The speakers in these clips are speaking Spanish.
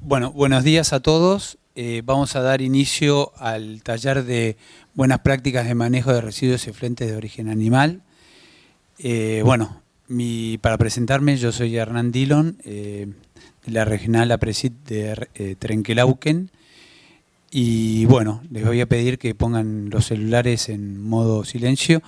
Bueno, buenos días a todos. Vamos a dar inicio al taller de buenas prácticas de manejo de residuos y efluentes de origen animal. Para presentarme, yo soy Hernán Dillon, de la Regional APRESID de Trenquelauquen. Y bueno, les voy a pedir que pongan los celulares en modo silencio.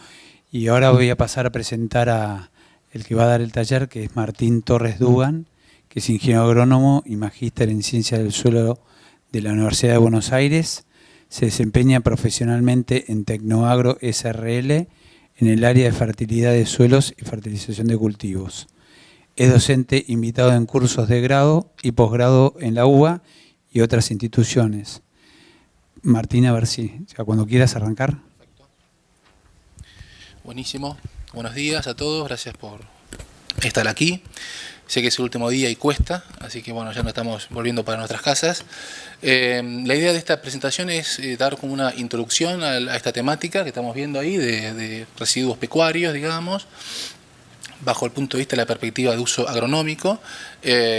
Y ahora voy a pasar a presentar a el que va a dar el taller, que es Martín Torres Dugan, que es ingeniero agrónomo y magíster en Ciencias del Suelo de la Universidad de Buenos Aires. Se desempeña profesionalmente en Tecnoagro SRL en el área de fertilidad de suelos y fertilización de cultivos. Es docente invitado en cursos de grado y posgrado en la UBA y otras instituciones. Martín, a ver si cuando quieras arrancar. Perfecto. Buenísimo. Buenos días a todos. Gracias por estar aquí. Sé que es el último día y cuesta, así que bueno, ya nos estamos volviendo para nuestras casas. La idea de esta presentación es dar como una introducción a esta temática que estamos viendo ahí de residuos pecuarios, digamos, bajo el punto de vista de la perspectiva de uso agronómico,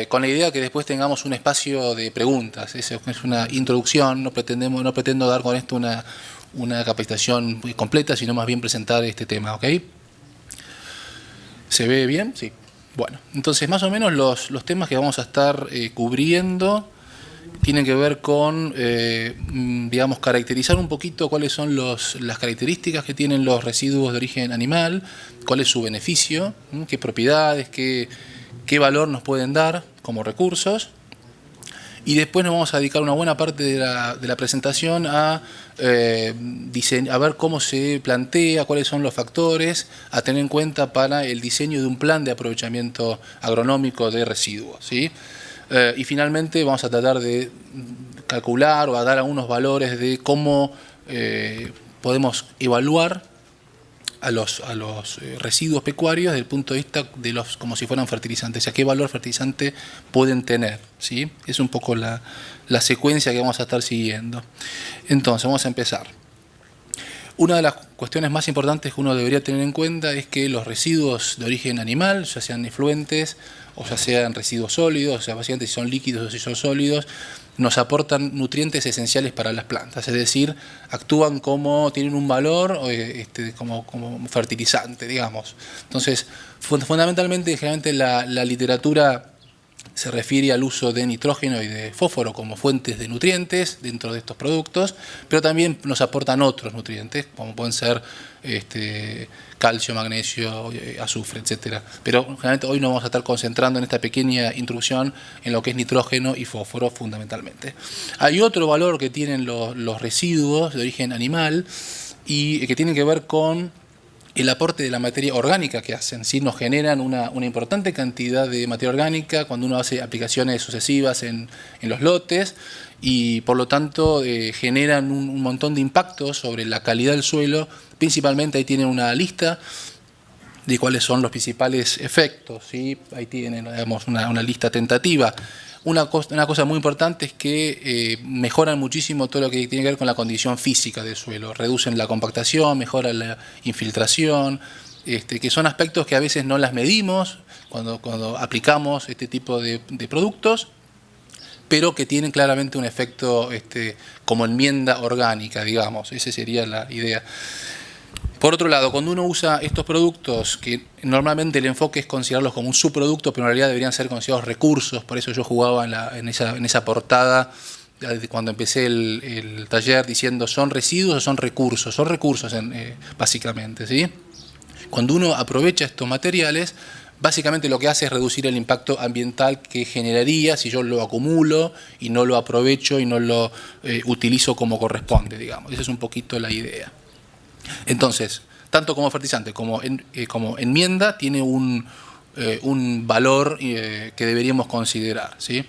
con la idea que después tengamos un espacio de preguntas. Eso es una introducción, no pretendo dar con esto una capacitación muy completa, sino más bien presentar este tema, ¿ok? ¿Se ve bien? Sí. Bueno, entonces más o menos los temas que vamos a estar cubriendo tienen que ver con, digamos, caracterizar un poquito cuáles son las características que tienen los residuos de origen animal, cuál es su beneficio, qué propiedades, qué valor nos pueden dar como recursos. Y después nos vamos a dedicar una buena parte de la presentación a ver cómo se plantea, cuáles son los factores a tener en cuenta para el diseño de un plan de aprovechamiento agronómico de residuos, ¿sí? Y finalmente vamos a tratar de calcular o a dar algunos valores de cómo podemos evaluar a los residuos pecuarios desde el punto de vista de los como si fueran fertilizantes, o sea, qué valor fertilizante pueden tener, ¿sí? Es un poco la secuencia que vamos a estar siguiendo. Entonces, vamos a empezar. Una de las cuestiones más importantes que uno debería tener en cuenta es que los residuos de origen animal, ya sean efluentes o ya sean residuos sólidos, o sea, básicamente si son líquidos o si son sólidos, nos aportan nutrientes esenciales para las plantas, es decir, actúan tienen un valor como fertilizante, digamos. Entonces, fundamentalmente, generalmente la literatura se refiere al uso de nitrógeno y de fósforo como fuentes de nutrientes dentro de estos productos, pero también nos aportan otros nutrientes, como pueden ser calcio, magnesio, azufre, etc. Pero generalmente hoy nos vamos a estar concentrando en esta pequeña introducción en lo que es nitrógeno y fósforo fundamentalmente. Hay otro valor que tienen los residuos de origen animal y que tienen que ver con el aporte de la materia orgánica que hacen, ¿sí? Nos generan una importante cantidad de materia orgánica cuando uno hace aplicaciones sucesivas en los lotes y por lo tanto generan un montón de impactos sobre la calidad del suelo. Principalmente ahí tienen una lista de cuáles son los principales efectos, ¿sí? Ahí tienen, digamos, una lista tentativa. Una cosa muy importante es que mejoran muchísimo todo lo que tiene que ver con la condición física del suelo. Reducen la compactación, mejoran la infiltración, que son aspectos que a veces no las medimos cuando aplicamos este tipo de productos, pero que tienen claramente un efecto como enmienda orgánica, digamos. Esa sería la idea. Por otro lado, cuando uno usa estos productos, que normalmente el enfoque es considerarlos como un subproducto, pero en realidad deberían ser considerados recursos, por eso yo jugaba en esa portada, cuando empecé el taller, diciendo ¿son residuos o son recursos? Son recursos básicamente, ¿sí? Cuando uno aprovecha estos materiales, básicamente lo que hace es reducir el impacto ambiental que generaría si yo lo acumulo y no lo aprovecho y no lo utilizo como corresponde, digamos. Esa es un poquito la idea. Entonces, tanto como fertilizante como enmienda tiene un valor que deberíamos considerar, ¿sí?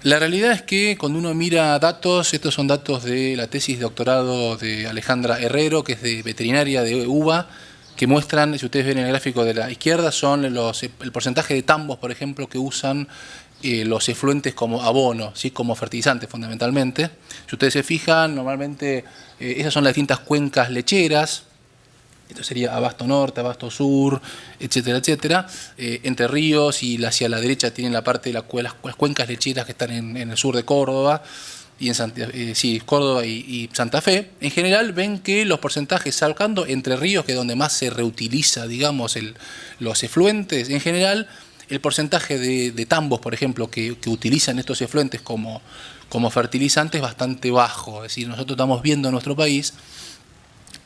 La realidad es que cuando uno mira datos, estos son datos de la tesis de doctorado de Alejandra Herrero, que es de veterinaria de UBA, que muestran, si ustedes ven en el gráfico de la izquierda, son el porcentaje de tambos, por ejemplo, que usan los efluentes como abono, ¿sí? Como fertilizante fundamentalmente. Si ustedes se fijan, normalmente esas son las distintas cuencas lecheras Esto sería Abasto Norte, Abasto Sur, etcétera, etcétera. Entre Ríos y hacia la derecha tienen la parte de las cuencas lecheras que están en el sur de Córdoba, y en Córdoba y Santa Fe. En general ven que los porcentajes, sacando Entre Ríos, que es donde más se reutiliza, digamos, los efluentes, en general el porcentaje de tambos, por ejemplo, que utilizan estos efluentes como fertilizantes es bastante bajo. Es decir, nosotros estamos viendo en nuestro país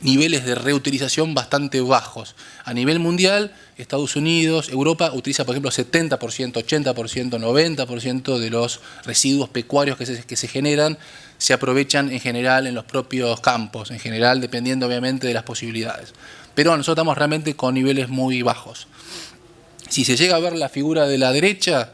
niveles de reutilización bastante bajos. A nivel mundial, Estados Unidos, Europa utiliza, por ejemplo, 70%, 80%, 90% de los residuos pecuarios que se generan, se aprovechan en general en los propios campos, en general dependiendo obviamente de las posibilidades. Pero nosotros estamos realmente con niveles muy bajos. Si se llega a ver la figura de la derecha,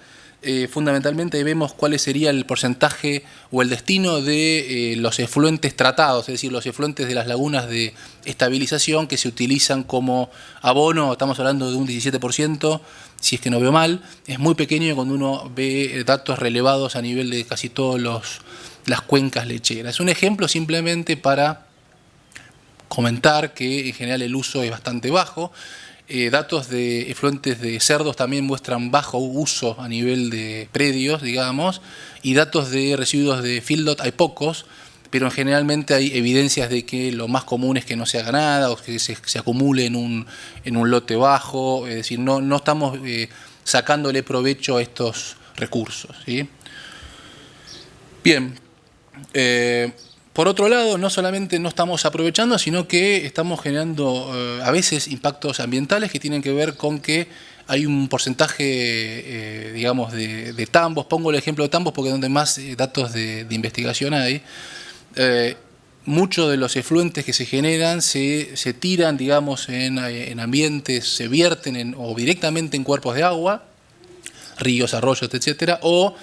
fundamentalmente vemos cuál sería el porcentaje o el destino de los efluentes tratados, es decir, los efluentes de las lagunas de estabilización que se utilizan como abono. Estamos hablando de un 17%, si es que no veo mal. Es muy pequeño cuando uno ve datos relevados a nivel de casi todas las cuencas lecheras. Es un ejemplo simplemente para comentar que en general el uso es bastante bajo. Datos de efluentes de cerdos también muestran bajo uso a nivel de predios, digamos, y datos de residuos de feedlot hay pocos, pero generalmente hay evidencias de que lo más común es que no se haga nada o que se acumule en un lote bajo. Es decir, no estamos sacándole provecho a estos recursos, ¿sí? Bien. Por otro lado, no solamente no estamos aprovechando, sino que estamos generando a veces impactos ambientales que tienen que ver con que hay un porcentaje, digamos, de tambos. Pongo el ejemplo de tambos porque es donde más datos de investigación hay. Muchos de los efluentes que se generan se tiran, digamos, en ambientes, se vierten o directamente en cuerpos de agua, ríos, arroyos, etcétera, o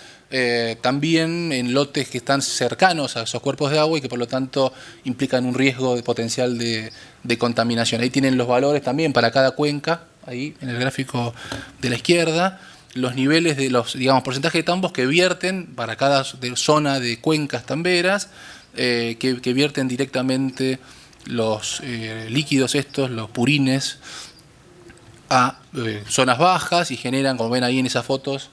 también en lotes que están cercanos a esos cuerpos de agua y que por lo tanto implican un riesgo de potencial de contaminación. Ahí tienen los valores también para cada cuenca, ahí en el gráfico de la izquierda, los niveles de los, digamos, porcentajes de tambos que vierten para cada zona de cuencas tamberas, que vierten directamente los líquidos estos, los purines, a zonas bajas y generan, como ven ahí en esas fotos,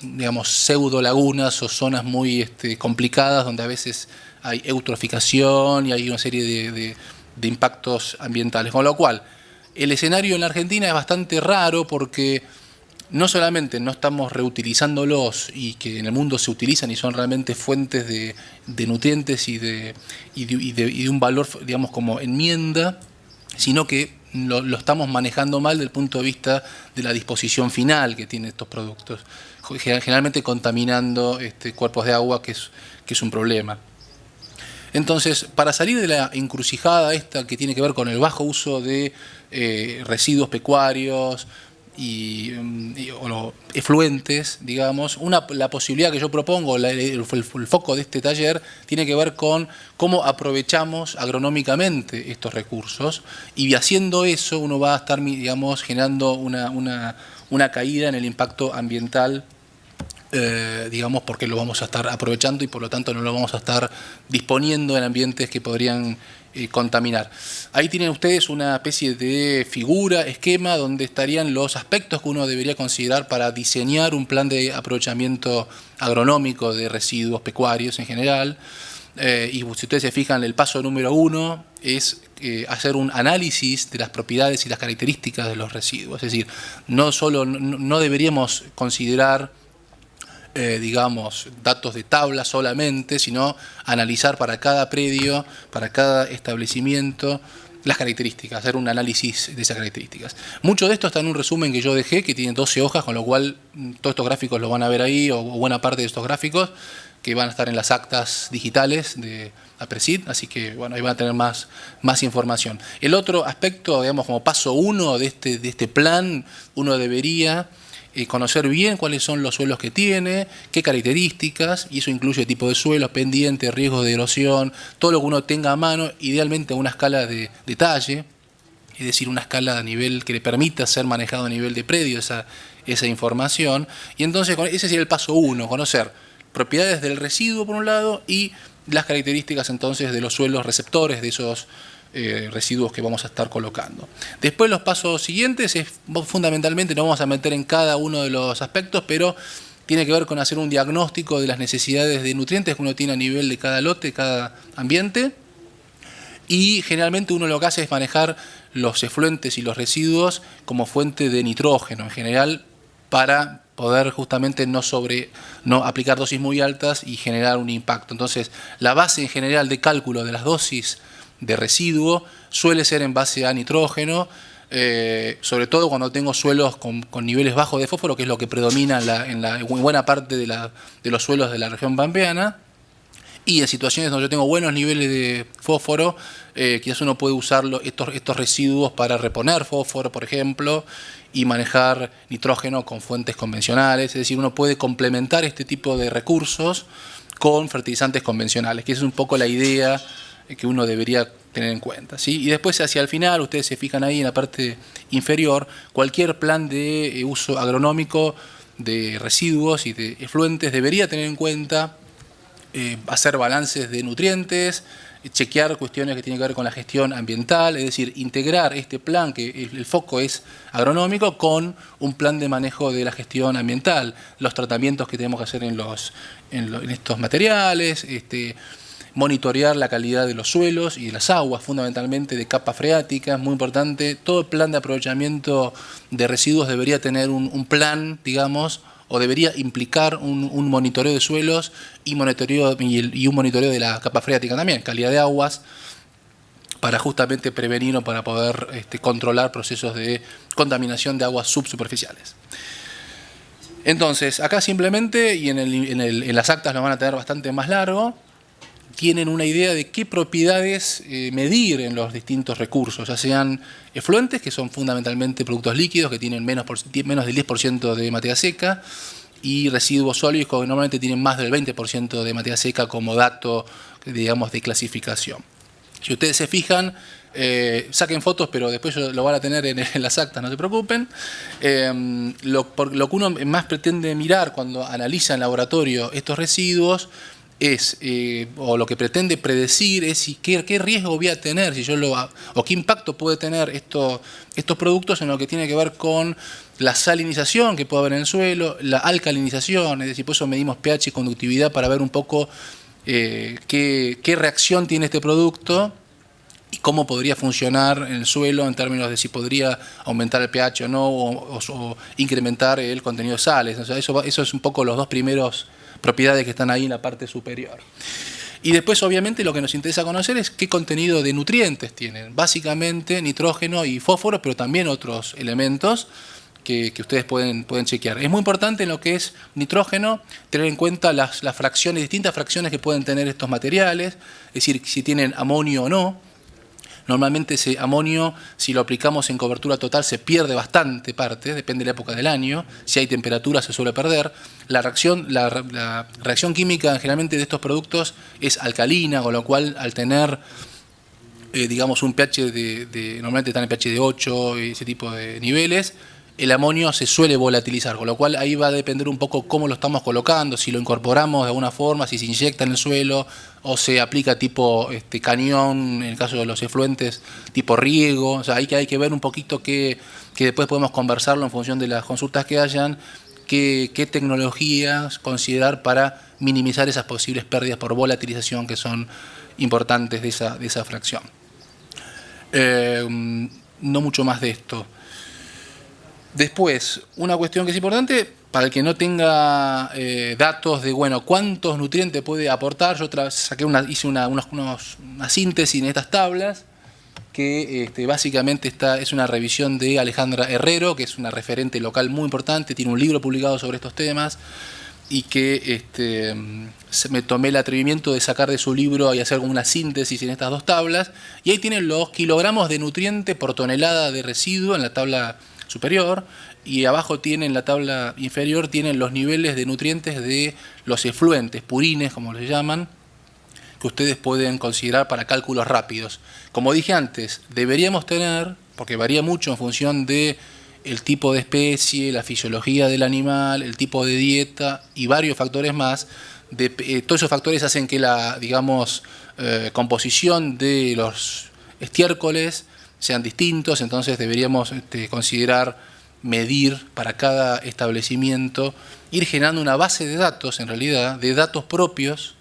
digamos, pseudo lagunas o zonas muy complicadas donde a veces hay eutroficación y hay una serie de impactos ambientales. Con lo cual, el escenario en la Argentina es bastante raro porque no solamente no estamos reutilizándolos y que en el mundo se utilizan y son realmente fuentes de nutrientes y de un valor, digamos, como enmienda, sino que lo estamos manejando mal desde el punto de vista de la disposición final que tienen estos productos, generalmente contaminando cuerpos de agua, que es un problema. Entonces, para salir de la encrucijada esta que tiene que ver con el bajo uso de residuos pecuarios o los efluentes, digamos, la posibilidad que yo propongo, el foco de este taller, tiene que ver con cómo aprovechamos agronómicamente estos recursos, y haciendo eso uno va a estar, digamos, generando una caída en el impacto ambiental, digamos, porque lo vamos a estar aprovechando y por lo tanto no lo vamos a estar disponiendo en ambientes que podrían contaminar. Ahí tienen ustedes una especie de figura, esquema, donde estarían los aspectos que uno debería considerar para diseñar un plan de aprovechamiento agronómico de residuos pecuarios en general. Y si ustedes se fijan, el paso número 1 es hacer un análisis de las propiedades y las características de los residuos. Es decir, no deberíamos considerar digamos, datos de tabla solamente, sino analizar para cada predio, para cada establecimiento, las características, hacer un análisis de esas características. Mucho de esto está en un resumen que yo dejé, que tiene 12 hojas, con lo cual todos estos gráficos los van a ver ahí, o buena parte de estos gráficos, que van a estar en las actas digitales de APRESID, así que bueno, ahí van a tener más información. El otro aspecto, digamos, como paso 1 de este plan, uno debería conocer bien cuáles son los suelos que tiene, qué características, y eso incluye tipo de suelos, pendientes, riesgos de erosión, todo lo que uno tenga a mano, idealmente a una escala de detalle, es decir, una escala a nivel que le permita ser manejado a nivel de predio esa información. Y entonces ese sería el paso 1, conocer propiedades del residuo por un lado y las características entonces de los suelos receptores de esos residuos que vamos a estar colocando. Después los pasos siguientes es fundamentalmente, no vamos a meter en cada uno de los aspectos, pero tiene que ver con hacer un diagnóstico de las necesidades de nutrientes que uno tiene a nivel de cada lote, cada ambiente. Y generalmente uno lo que hace es manejar los efluentes y los residuos como fuente de nitrógeno en general, para poder justamente no aplicar dosis muy altas y generar un impacto. Entonces, la base en general de cálculo de las dosis de residuo suele ser en base a nitrógeno, sobre todo cuando tengo suelos con niveles bajos de fósforo, que es lo que predomina en buena parte de los suelos de la región pampeana. Y en situaciones donde yo tengo buenos niveles de fósforo, quizás uno puede usar estos residuos para reponer fósforo, por ejemplo, y manejar nitrógeno con fuentes convencionales. Es decir, uno puede complementar este tipo de recursos con fertilizantes convencionales, que esa es un poco la idea que uno debería tener en cuenta, ¿sí? Y después, hacia el final, ustedes se fijan ahí en la parte inferior, cualquier plan de uso agronómico de residuos y de efluentes debería tener en cuenta hacer balances de nutrientes, chequear cuestiones que tienen que ver con la gestión ambiental, es decir, integrar este plan, que el foco es agronómico, con un plan de manejo de la gestión ambiental, los tratamientos que tenemos que hacer en estos materiales, monitorear la calidad de los suelos y de las aguas, fundamentalmente de capa freática, muy importante. Todo el plan de aprovechamiento de residuos debería tener un plan, digamos, o debería implicar un monitoreo de suelos y un monitoreo de la capa freática también, calidad de aguas, para justamente prevenir o para poder controlar procesos de contaminación de aguas subsuperficiales. Entonces, acá simplemente, y en las actas lo van a tener bastante más largo, tienen una idea de qué propiedades medir en los distintos recursos, ya sean efluentes, que son fundamentalmente productos líquidos, que tienen menos del 10% de materia seca, y residuos sólidos, que normalmente tienen más del 20% de materia seca como dato, digamos, de clasificación. Si ustedes se fijan, saquen fotos, pero después lo van a tener en las actas, no se preocupen. Lo que uno más pretende mirar cuando analiza en laboratorio estos residuos o lo que pretende predecir es qué riesgo voy a tener o qué impacto puede tener estos productos en lo que tiene que ver con la salinización que puede haber en el suelo, la alcalinización, es decir, por eso medimos pH y conductividad para ver un poco qué reacción tiene este producto y cómo podría funcionar en el suelo en términos de si podría aumentar el pH o no, o incrementar el contenido de sales. O sea, eso es un poco los dos primeros propiedades que están ahí en la parte superior. Y después, obviamente, lo que nos interesa conocer es qué contenido de nutrientes tienen. Básicamente nitrógeno y fósforo, pero también otros elementos que ustedes pueden chequear. Es muy importante en lo que es nitrógeno tener en cuenta las fracciones, distintas fracciones que pueden tener estos materiales, es decir, si tienen amonio o no. Normalmente ese amonio, si lo aplicamos en cobertura total, se pierde bastante parte, depende de la época del año. Si hay temperatura se suele perder. La reacción química generalmente de estos productos es alcalina, con lo cual al tener, digamos, un pH normalmente están en pH de 8 y ese tipo de niveles, el amonio se suele volatilizar, con lo cual ahí va a depender un poco cómo lo estamos colocando, si lo incorporamos de alguna forma, si se inyecta en el suelo o se aplica tipo cañón, en el caso de los efluentes, tipo riego. O sea, hay que ver un poquito que después podemos conversarlo en función de las consultas que hayan, qué tecnologías considerar para minimizar esas posibles pérdidas por volatilización que son importantes de esa fracción. No mucho más de esto. Después, una cuestión que es importante, para el que no tenga datos de, cuántos nutrientes puede aportar, yo hice una síntesis en estas tablas, que básicamente es una revisión de Alejandra Herrero, que es una referente local muy importante, tiene un libro publicado sobre estos temas, y que me tomé el atrevimiento de sacar de su libro y hacer una síntesis en estas dos tablas, y ahí tienen los kilogramos de nutriente por tonelada de residuo en la tabla superior, y abajo en la tabla inferior tienen los niveles de nutrientes de los efluentes, purines como les llaman, que ustedes pueden considerar para cálculos rápidos. Como dije antes, deberíamos tener, porque varía mucho en función de el tipo de especie, la fisiología del animal, el tipo de dieta y varios factores más. Todos esos factores hacen que la, composición de los estiércoles sean distintos, entonces deberíamos considerar medir para cada establecimiento, ir generando una base de datos, en realidad, de datos propios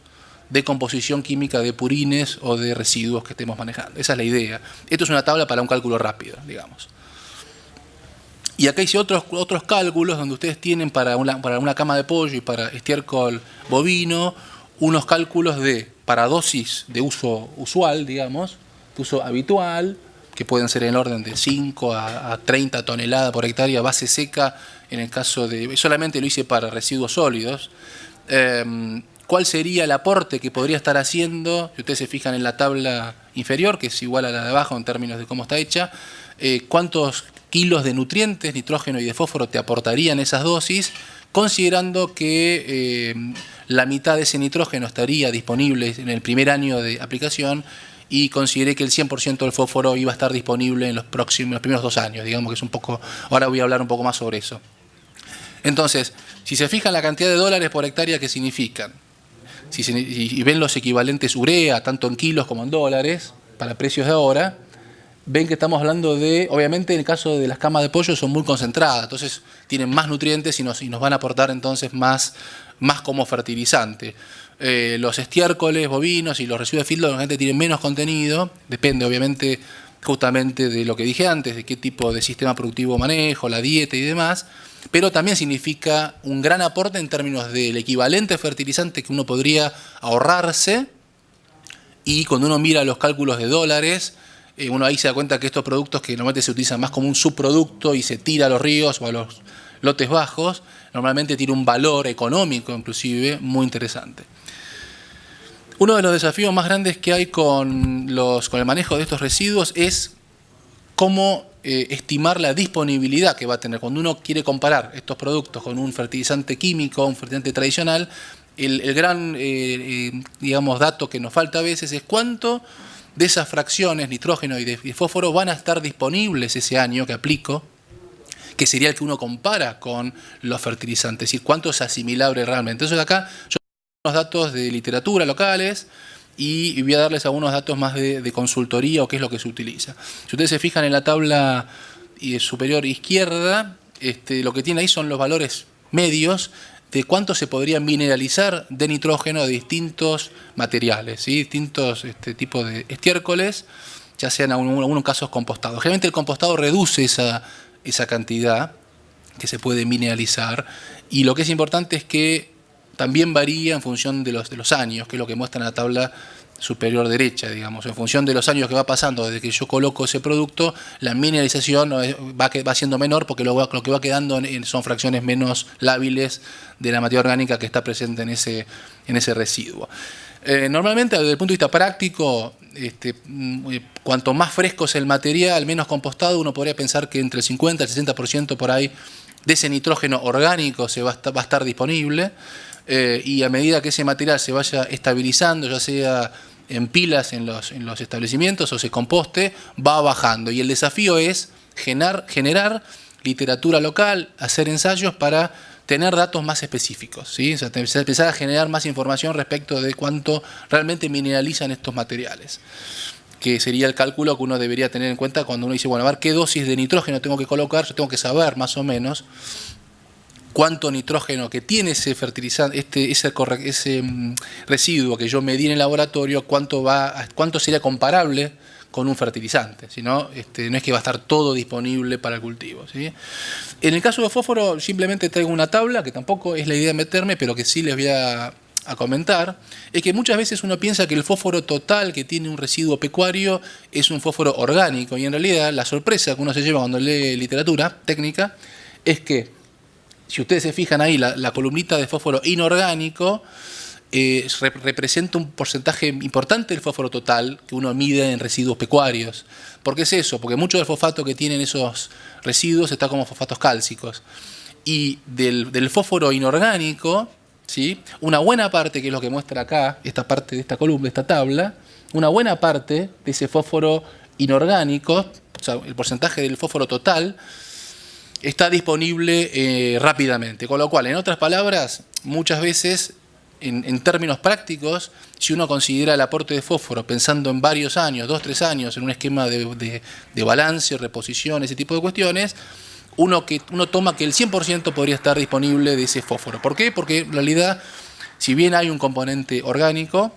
de composición química de purines o de residuos que estemos manejando. Esa es la idea. Esto es una tabla para un cálculo rápido, digamos. Y acá hice otros cálculos donde ustedes tienen para una cama de pollo y para estiércol bovino, unos cálculos para dosis de uso usual, digamos, de uso habitual, que pueden ser en el orden de 5 a 30 toneladas por hectárea, base seca, en el caso de... Solamente lo hice para residuos sólidos. ¿Cuál sería el aporte que podría estar haciendo? Si ustedes se fijan en la tabla inferior, que es igual a la de abajo en términos de cómo está hecha, ¿cuántos kilos de nutrientes, nitrógeno y de fósforo te aportarían esas dosis? Considerando que la mitad de ese nitrógeno estaría disponible en el primer año de aplicación, y consideré que el 100% del fósforo iba a estar disponible en los primeros 2 años, digamos que es un poco... Ahora voy a hablar un poco más sobre eso. Entonces, si se fijan la cantidad de dólares por hectárea que significan, y ven los equivalentes urea, tanto en kilos como en dólares, para precios de ahora, ven que estamos hablando de, obviamente en el caso de las camas de pollo son muy concentradas, entonces tienen más nutrientes y nos van a aportar entonces más como fertilizante. Los estiércoles bovinos y los residuos de feedlot normalmente tienen menos contenido, depende obviamente justamente de lo que dije antes, de qué tipo de sistema productivo manejo, la dieta y demás, pero también significa un gran aporte en términos del equivalente fertilizante que uno podría ahorrarse, y cuando uno mira los cálculos de dólares, uno ahí se da cuenta que estos productos que normalmente se utilizan más como un subproducto y se tira a los ríos o a los lotes bajos, normalmente tiene un valor económico inclusive muy interesante. Uno de los desafíos más grandes que hay con el manejo de estos residuos es cómo estimar la disponibilidad que va a tener. Cuando uno quiere comparar estos productos con un fertilizante químico, un fertilizante tradicional, el gran digamos, dato que nos falta a veces es cuánto de esas fracciones, nitrógeno y de fósforo, van a estar disponibles ese año que aplico, que sería el que uno compara con los fertilizantes, es decir, cuánto es asimilable realmente. Entonces acá yo tengo unos datos de literatura locales y voy a darles algunos datos más de consultoría o qué es lo que se utiliza. Si ustedes se fijan en la tabla superior izquierda, lo que tiene ahí son los valores medios de cuánto se podría mineralizar de nitrógeno de distintos materiales, ¿sí? Distintos tipos de estiércoles, ya sean en algunos casos compostados. Generalmente el compostado reduce esa cantidad que se puede mineralizar, y lo que es importante es que también varía en función de los años, que es lo que muestra en la tabla superior derecha, digamos. En función de los años que va pasando desde que yo coloco ese producto, la mineralización va siendo menor, porque lo que va quedando son fracciones menos lábiles de la materia orgánica que está presente en ese residuo. Normalmente, desde el punto de vista práctico, cuanto más fresco es el material, menos compostado, uno podría pensar que entre el 50 y el 60% por ahí de ese nitrógeno orgánico va a estar disponible, y a medida que ese material se vaya estabilizando, ya sea en pilas en los establecimientos o se composte, va bajando. Y el desafío es generar literatura local, hacer ensayos para tener datos más específicos, ¿sí? O sea, empezar a generar más información respecto de cuánto realmente mineralizan estos materiales, que sería el cálculo que uno debería tener en cuenta cuando uno dice, bueno, a ver qué dosis de nitrógeno tengo que colocar. Yo tengo que saber más o menos cuánto nitrógeno que tiene ese fertilizante, ese residuo que yo medí en el laboratorio, cuánto sería comparable con un fertilizante, si no, no es que va a estar todo disponible para el cultivo, ¿sí? En el caso de fósforo, simplemente traigo una tabla, que tampoco es la idea de meterme, pero que sí les voy a comentar, es que muchas veces uno piensa que el fósforo total que tiene un residuo pecuario es un fósforo orgánico, y en realidad la sorpresa que uno se lleva cuando lee literatura técnica es que, si ustedes se fijan ahí, la columnita de fósforo inorgánico representa un porcentaje importante del fósforo total que uno mide en residuos pecuarios. ¿Por qué es eso? Porque mucho del fosfato que tienen esos residuos está como fosfatos cálcicos. Y del fósforo inorgánico, ¿sí? Una buena parte, que es lo que muestra acá, esta parte de esta columna, esta tabla, una buena parte de ese fósforo inorgánico, o sea, el porcentaje del fósforo total, está disponible rápidamente. Con lo cual, en otras palabras, muchas veces en términos prácticos, si uno considera el aporte de fósforo pensando en varios años, 2, 3 años, en un esquema de balance, reposición, ese tipo de cuestiones, uno toma que el 100% podría estar disponible de ese fósforo. ¿Por qué? Porque en realidad, si bien hay un componente orgánico,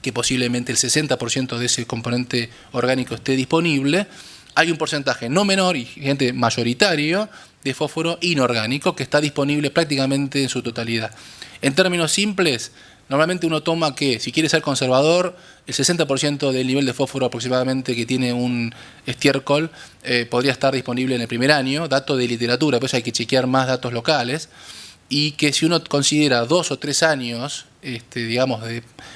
que posiblemente el 60% de ese componente orgánico esté disponible, hay un porcentaje no menor y gente mayoritario de fósforo inorgánico que está disponible prácticamente en su totalidad. En términos simples, normalmente uno toma que, si quiere ser conservador, el 60% del nivel de fósforo aproximadamente que tiene un estiércol podría estar disponible en el primer año, dato de literatura, pues hay que chequear más datos locales, y que si uno considera 2 o 3 años, digamos,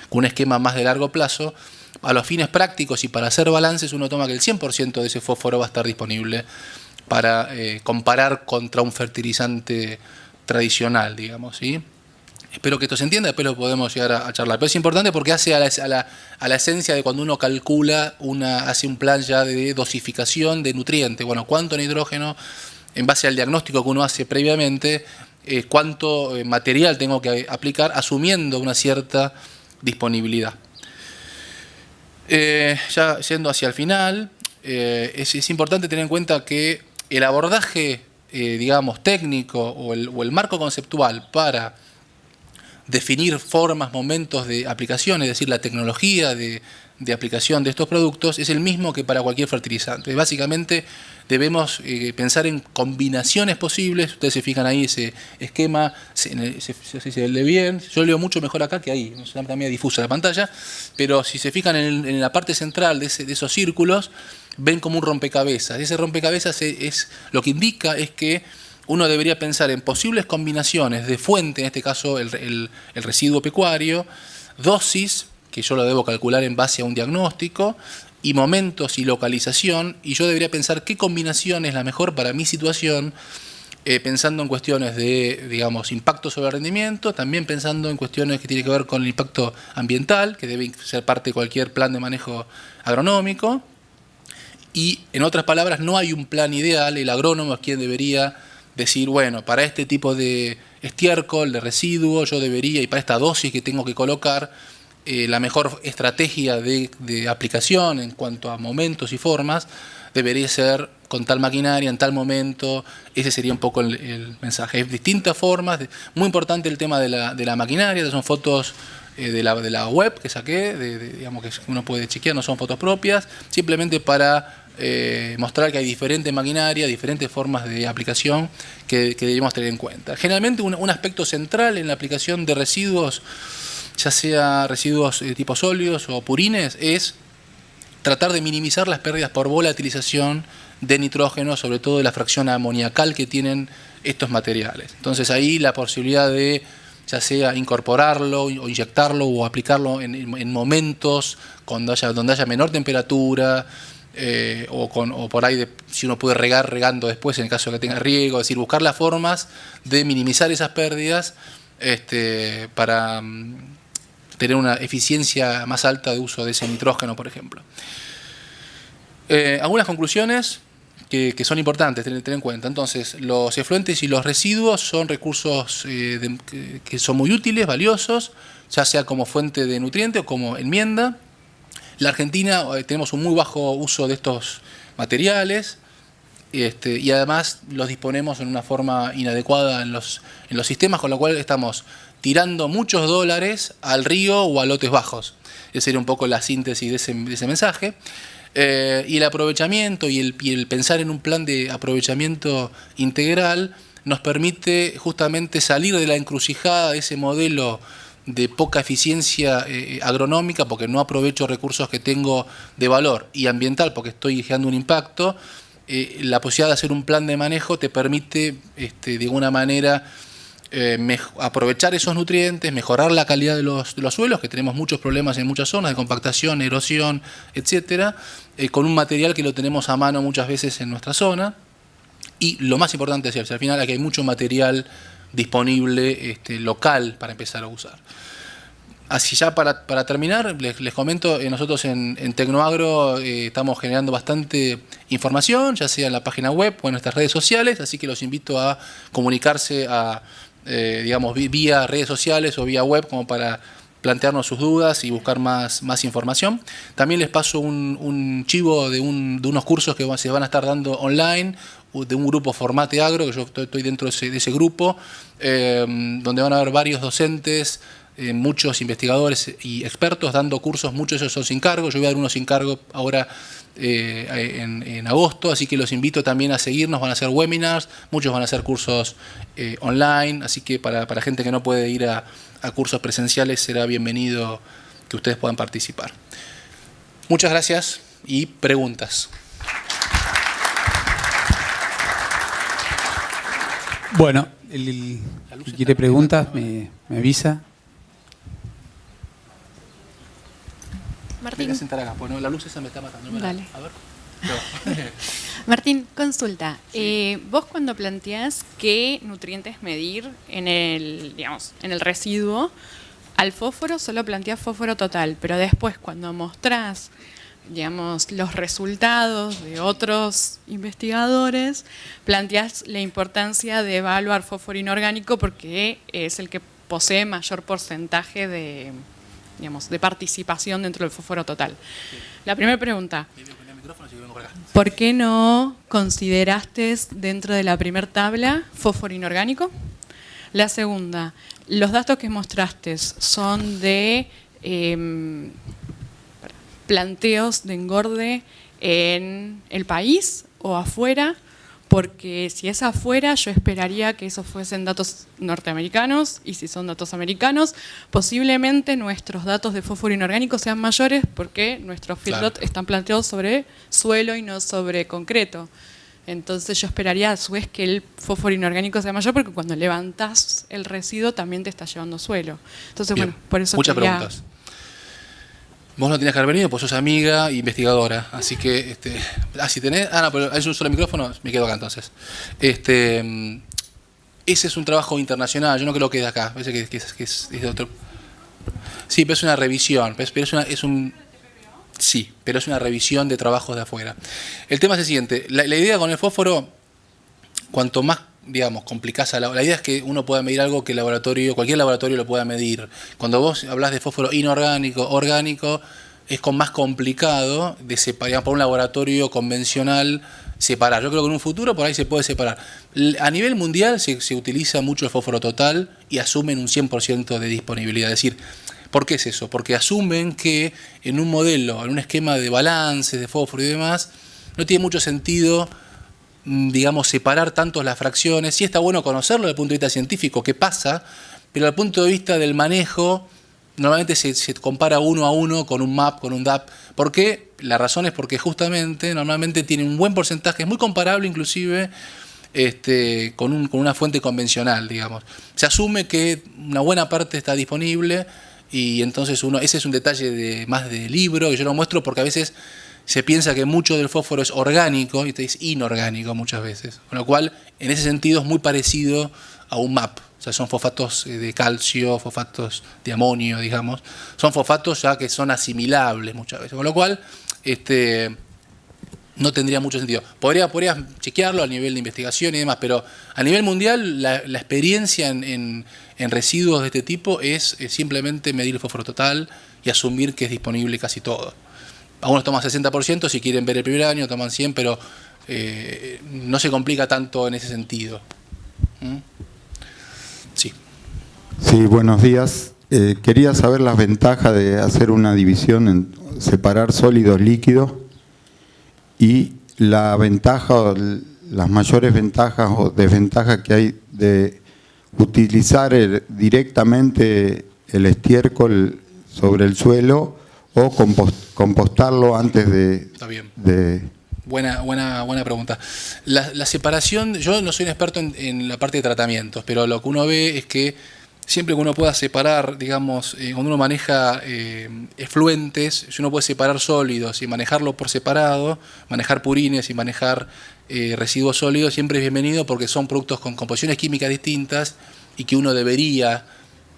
con un esquema más de largo plazo, a los fines prácticos y para hacer balances, uno toma que el 100% de ese fósforo va a estar disponible para comparar contra un fertilizante tradicional, digamos, ¿sí? Espero que esto se entienda, después lo podemos llegar a charlar. Pero es importante porque hace a la esencia de cuando uno calcula, hace un plan ya de dosificación de nutrientes. Bueno, cuánto nitrógeno, en base al diagnóstico que uno hace previamente, cuánto material tengo que aplicar, asumiendo una cierta disponibilidad. Ya yendo hacia el final, es importante tener en cuenta que el abordaje, digamos, técnico o el marco conceptual para definir formas, momentos de aplicación, es decir, la tecnología de aplicación de estos productos, es el mismo que para cualquier fertilizante. Básicamente debemos pensar en combinaciones posibles. Ustedes se fijan ahí ese esquema, si se lee bien, yo leo mucho mejor acá que ahí, está también difusa la pantalla, pero si se fijan en la parte central de esos círculos, ven como un rompecabezas. Ese rompecabezas lo que indica es que uno debería pensar en posibles combinaciones de fuente, en este caso el residuo pecuario, dosis, que yo lo debo calcular en base a un diagnóstico, y momentos y localización, y yo debería pensar qué combinación es la mejor para mi situación, pensando en cuestiones de, digamos, impacto sobre el rendimiento, también pensando en cuestiones que tienen que ver con el impacto ambiental, que debe ser parte de cualquier plan de manejo agronómico, y en otras palabras, no hay un plan ideal, el agrónomo es quien debería decir, bueno, para este tipo de estiércol, de residuo, yo debería, y para esta dosis que tengo que colocar, la mejor estrategia de aplicación en cuanto a momentos y formas debería ser con tal maquinaria, en tal momento. Ese sería un poco el mensaje. Hay distintas formas, muy importante el tema de la maquinaria, son fotos de la web que saqué, digamos que uno puede chequear, no son fotos propias, simplemente para mostrar que hay diferentes maquinarias, diferentes formas de aplicación que debemos tener en cuenta. Generalmente un aspecto central en la aplicación de residuos, ya sea residuos tipo sólidos o purines, es tratar de minimizar las pérdidas por volatilización de nitrógeno, sobre todo de la fracción amoniacal que tienen estos materiales. Entonces ahí la posibilidad de ya sea incorporarlo o inyectarlo o aplicarlo en momentos donde haya menor temperatura, o por ahí si uno puede regando después en el caso de que tenga riego, es decir, buscar las formas de minimizar esas pérdidas para tener una eficiencia más alta de uso de ese nitrógeno, por ejemplo. Algunas conclusiones que son importantes tener en cuenta. Entonces, los efluentes y los residuos son recursos que son muy útiles, valiosos, ya sea como fuente de nutrientes o como enmienda. La Argentina tenemos un muy bajo uso de estos materiales y además los disponemos en una forma inadecuada en los sistemas, con lo cual estamos tirando muchos dólares al río o a lotes bajos. Esa sería un poco la síntesis de ese mensaje. Y el aprovechamiento y el pensar en un plan de aprovechamiento integral nos permite justamente salir de la encrucijada de ese modelo de poca eficiencia agronómica, porque no aprovecho recursos que tengo de valor, y ambiental, porque estoy generando un impacto. La posibilidad de hacer un plan de manejo te permite de alguna manera aprovechar esos nutrientes, mejorar la calidad de los suelos, que tenemos muchos problemas en muchas zonas de compactación, erosión, etcétera, con un material que lo tenemos a mano muchas veces en nuestra zona. Y lo más importante es, al final, aquí hay mucho material disponible local para empezar a usar. Así ya para terminar, les comento, nosotros en Tecnoagro estamos generando bastante información, ya sea en la página web o en nuestras redes sociales, así que los invito a comunicarse digamos, vía redes sociales o vía web, como para plantearnos sus dudas y buscar más información. También les paso un chivo de unos cursos que se van a estar dando online, de un grupo Formate Agro, que yo estoy dentro de ese grupo, donde van a haber varios docentes, muchos investigadores y expertos dando cursos. Muchos de esos son sin cargo. Yo voy a dar unos sin cargo ahora en agosto, así que los invito también a seguirnos. Van a hacer webinars, muchos van a hacer cursos online, así que para gente que no puede ir a cursos presenciales será bienvenido que ustedes puedan participar. Muchas gracias y preguntas. Bueno, si quiere preguntas, me avisa. Martín. Voy a sentar acá, bueno, la luz esa me está matando. Dale. A ver. Martín, consulta. Sí. Vos cuando planteás qué nutrientes medir en el residuo, al fósforo solo planteás fósforo total, pero después cuando mostrás, digamos, los resultados de otros investigadores, planteás la importancia de evaluar fósforo inorgánico porque es el que posee mayor porcentaje de participación dentro del fósforo total. Sí. La primera pregunta, ¿por qué no consideraste dentro de la primera tabla fósforo inorgánico? La segunda, ¿los datos que mostraste son de planteos de engorde en el país o afuera? Porque si es afuera, yo esperaría que esos fuesen datos norteamericanos, y si son datos americanos, posiblemente nuestros datos de fósforo inorgánico sean mayores porque nuestros feedlots están planteados sobre suelo y no sobre concreto. Entonces yo esperaría a su vez que el fósforo inorgánico sea mayor porque cuando levantás el residuo también te está llevando suelo. Entonces, bien, bueno, por eso muchas preguntas. Vos no tenías que haber venido, pues sos amiga e investigadora, así que, si tenés, no, pero hay un solo micrófono, me quedo acá entonces. Ese es un trabajo internacional, yo no creo que de acá, parece que es de otro. Sí, pero es una revisión, sí, pero es una revisión de trabajos de afuera. El tema es el siguiente, la idea con el fósforo, cuanto más, digamos, complicás la idea es que uno pueda medir algo que cualquier laboratorio lo pueda medir. Cuando vos hablás de fósforo inorgánico, orgánico, es más complicado de separar por un laboratorio convencional, separar. Yo creo que en un futuro por ahí se puede separar. A nivel mundial se utiliza mucho el fósforo total y asumen un 100% de disponibilidad. Es decir, ¿por qué es eso? Porque asumen que en un modelo, en un esquema de balances de fósforo y demás, no tiene mucho sentido, digamos, separar tanto las fracciones. Sí está bueno conocerlo desde el punto de vista científico, qué pasa, pero desde el punto de vista del manejo, normalmente se compara uno a uno con un MAP, con un DAP. ¿Por qué? La razón es porque justamente, normalmente tiene un buen porcentaje, es muy comparable inclusive con una fuente convencional, digamos. Se asume que una buena parte está disponible y entonces ese es un detalle más de libro, que yo lo muestro porque a veces se piensa que mucho del fósforo es orgánico y es inorgánico muchas veces. Con lo cual, en ese sentido, es muy parecido a un MAP. O sea, son fosfatos de calcio, fosfatos de amonio, digamos. Son fosfatos ya que son asimilables muchas veces. Con lo cual, no tendría mucho sentido. Podrías chequearlo a nivel de investigación y demás, pero a nivel mundial, la experiencia en residuos de este tipo es simplemente medir el fósforo total y asumir que es disponible casi todo. Algunos toman 60%, si quieren ver el primer año toman 100%, pero no se complica tanto en ese sentido. Sí. Sí, buenos días. Quería saber las ventajas de hacer una división, separar sólidos líquidos y la ventaja, las mayores ventajas o desventajas que hay de utilizar directamente el estiércol sobre el suelo o compostarlo antes de... Está bien. Buena pregunta. La separación, yo no soy un experto en la parte de tratamientos, pero lo que uno ve es que siempre que uno pueda separar, digamos, cuando uno maneja efluentes, si uno puede separar sólidos y manejarlo por separado, manejar purines y manejar residuos sólidos, siempre es bienvenido porque son productos con composiciones químicas distintas y que uno debería,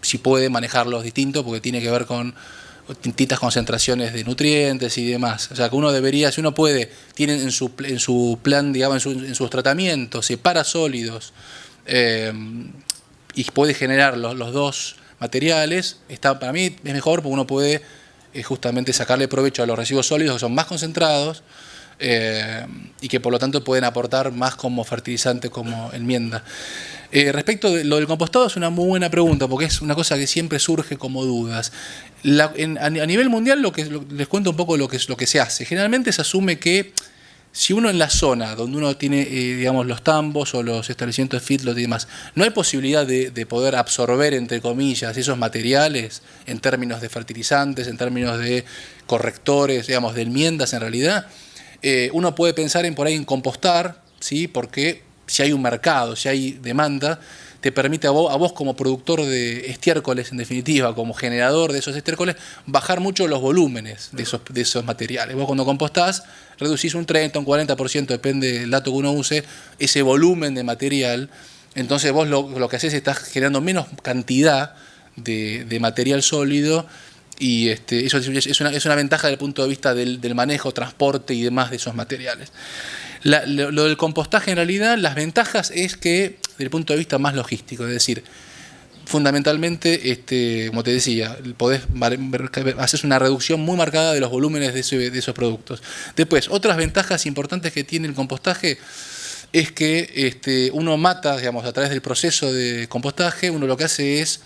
si puede, manejarlos distintos porque tiene que ver con distintas concentraciones de nutrientes y demás. O sea, que uno debería, si uno puede, tiene en su plan, digamos, en sus tratamientos, separa sólidos, puede generar los dos materiales, para mí es mejor porque uno puede justamente sacarle provecho a los residuos sólidos que son más concentrados y que por lo tanto pueden aportar más como fertilizante, como enmienda. Respecto de lo del compostado, es una muy buena pregunta porque es una cosa que siempre surge como dudas. A nivel mundial les cuento un poco lo que se hace. Generalmente se asume que si uno en la zona donde uno tiene digamos, los tambos o los establecimientos de feedlot y demás, no hay posibilidad de poder absorber, entre comillas, esos materiales en términos de fertilizantes, en términos de correctores, digamos, de enmiendas en realidad, uno puede pensar por ahí en compostar, ¿sí? Porque si hay un mercado, si hay demanda, te permite a vos como productor de estiércoles, en definitiva, como generador de esos estiércoles, bajar mucho los volúmenes de esos materiales. Vos cuando compostás, reducís un 30, un 40%, depende del dato que uno use, ese volumen de material. Entonces vos lo que haces es estás generando menos cantidad de material sólido y eso es una ventaja desde el punto de vista del manejo, transporte y demás de esos materiales. Lo del compostaje en realidad, las ventajas es que, desde el punto de vista más logístico, es decir, fundamentalmente, como te decía, podés hacer una reducción muy marcada de los volúmenes de esos productos. Después, otras ventajas importantes que tiene el compostaje es que uno mata, digamos, a través del proceso de compostaje, uno lo que hace es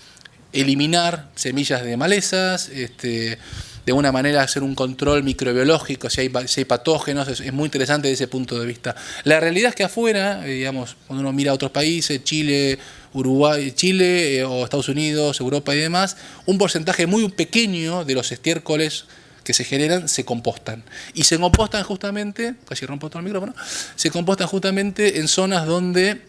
eliminar semillas de malezas, de alguna manera hacer un control microbiológico, si hay patógenos, es muy interesante desde ese punto de vista. La realidad es que afuera, digamos, cuando uno mira a otros países, Chile, Uruguay, Chile o Estados Unidos, Europa y demás, un porcentaje muy pequeño de los estiércoles que se generan se compostan. Y se compostan justamente, casi rompo todo el micrófono, se compostan justamente en zonas donde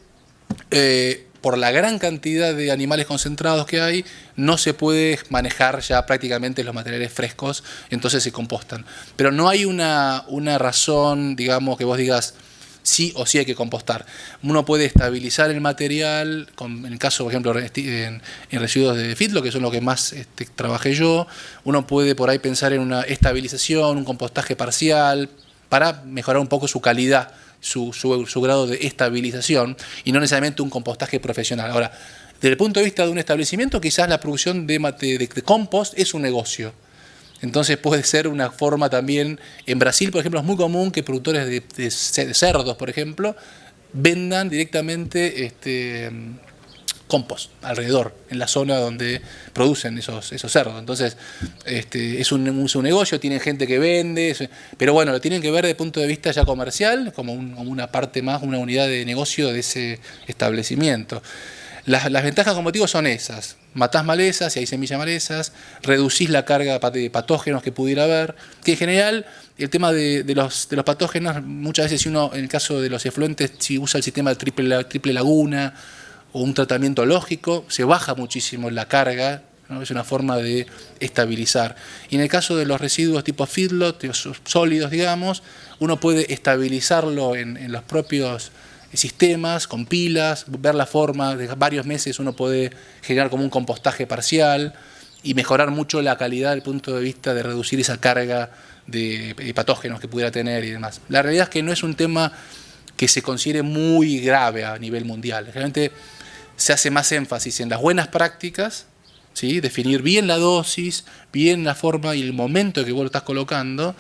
por la gran cantidad de animales concentrados que hay, no se puede manejar ya prácticamente los materiales frescos, entonces se compostan. Pero no hay una razón, digamos, que vos digas sí o sí hay que compostar. Uno puede estabilizar el material, en el caso, por ejemplo, en residuos de feedlot, que son los que más trabajé yo, uno puede por ahí pensar en una estabilización, un compostaje parcial, para mejorar un poco su calidad, su grado de estabilización y no necesariamente un compostaje profesional. Ahora, desde el punto de vista de un establecimiento, quizás la producción de compost es un negocio. Entonces puede ser una forma también, en Brasil, por ejemplo, es muy común que productores de cerdos, por ejemplo, vendan directamente compost alrededor, en la zona donde producen esos cerdos. Entonces, es un negocio, tienen gente que vende, pero bueno, lo tienen que ver desde el punto de vista ya comercial, como una parte más, una unidad de negocio de ese establecimiento. Las ventajas, como digo, son esas. Matás malezas, si hay semillas malezas, reducís la carga de patógenos que pudiera haber, que en general el tema de los patógenos, muchas veces si uno, en el caso de los efluentes, si usa el sistema de triple laguna, o un tratamiento lógico, se baja muchísimo la carga, ¿no? Es una forma de estabilizar. Y en el caso de los residuos tipo feedlot, sólidos, digamos, uno puede estabilizarlo en los propios sistemas, con pilas, ver la forma, de varios meses uno puede generar como un compostaje parcial y mejorar mucho la calidad desde el punto de vista de reducir esa carga de patógenos que pudiera tener y demás. La realidad es que no es un tema que se considere muy grave a nivel mundial. Realmente se hace más énfasis en las buenas prácticas, ¿sí? Definir bien la dosis, bien la forma y el momento que vos lo estás colocando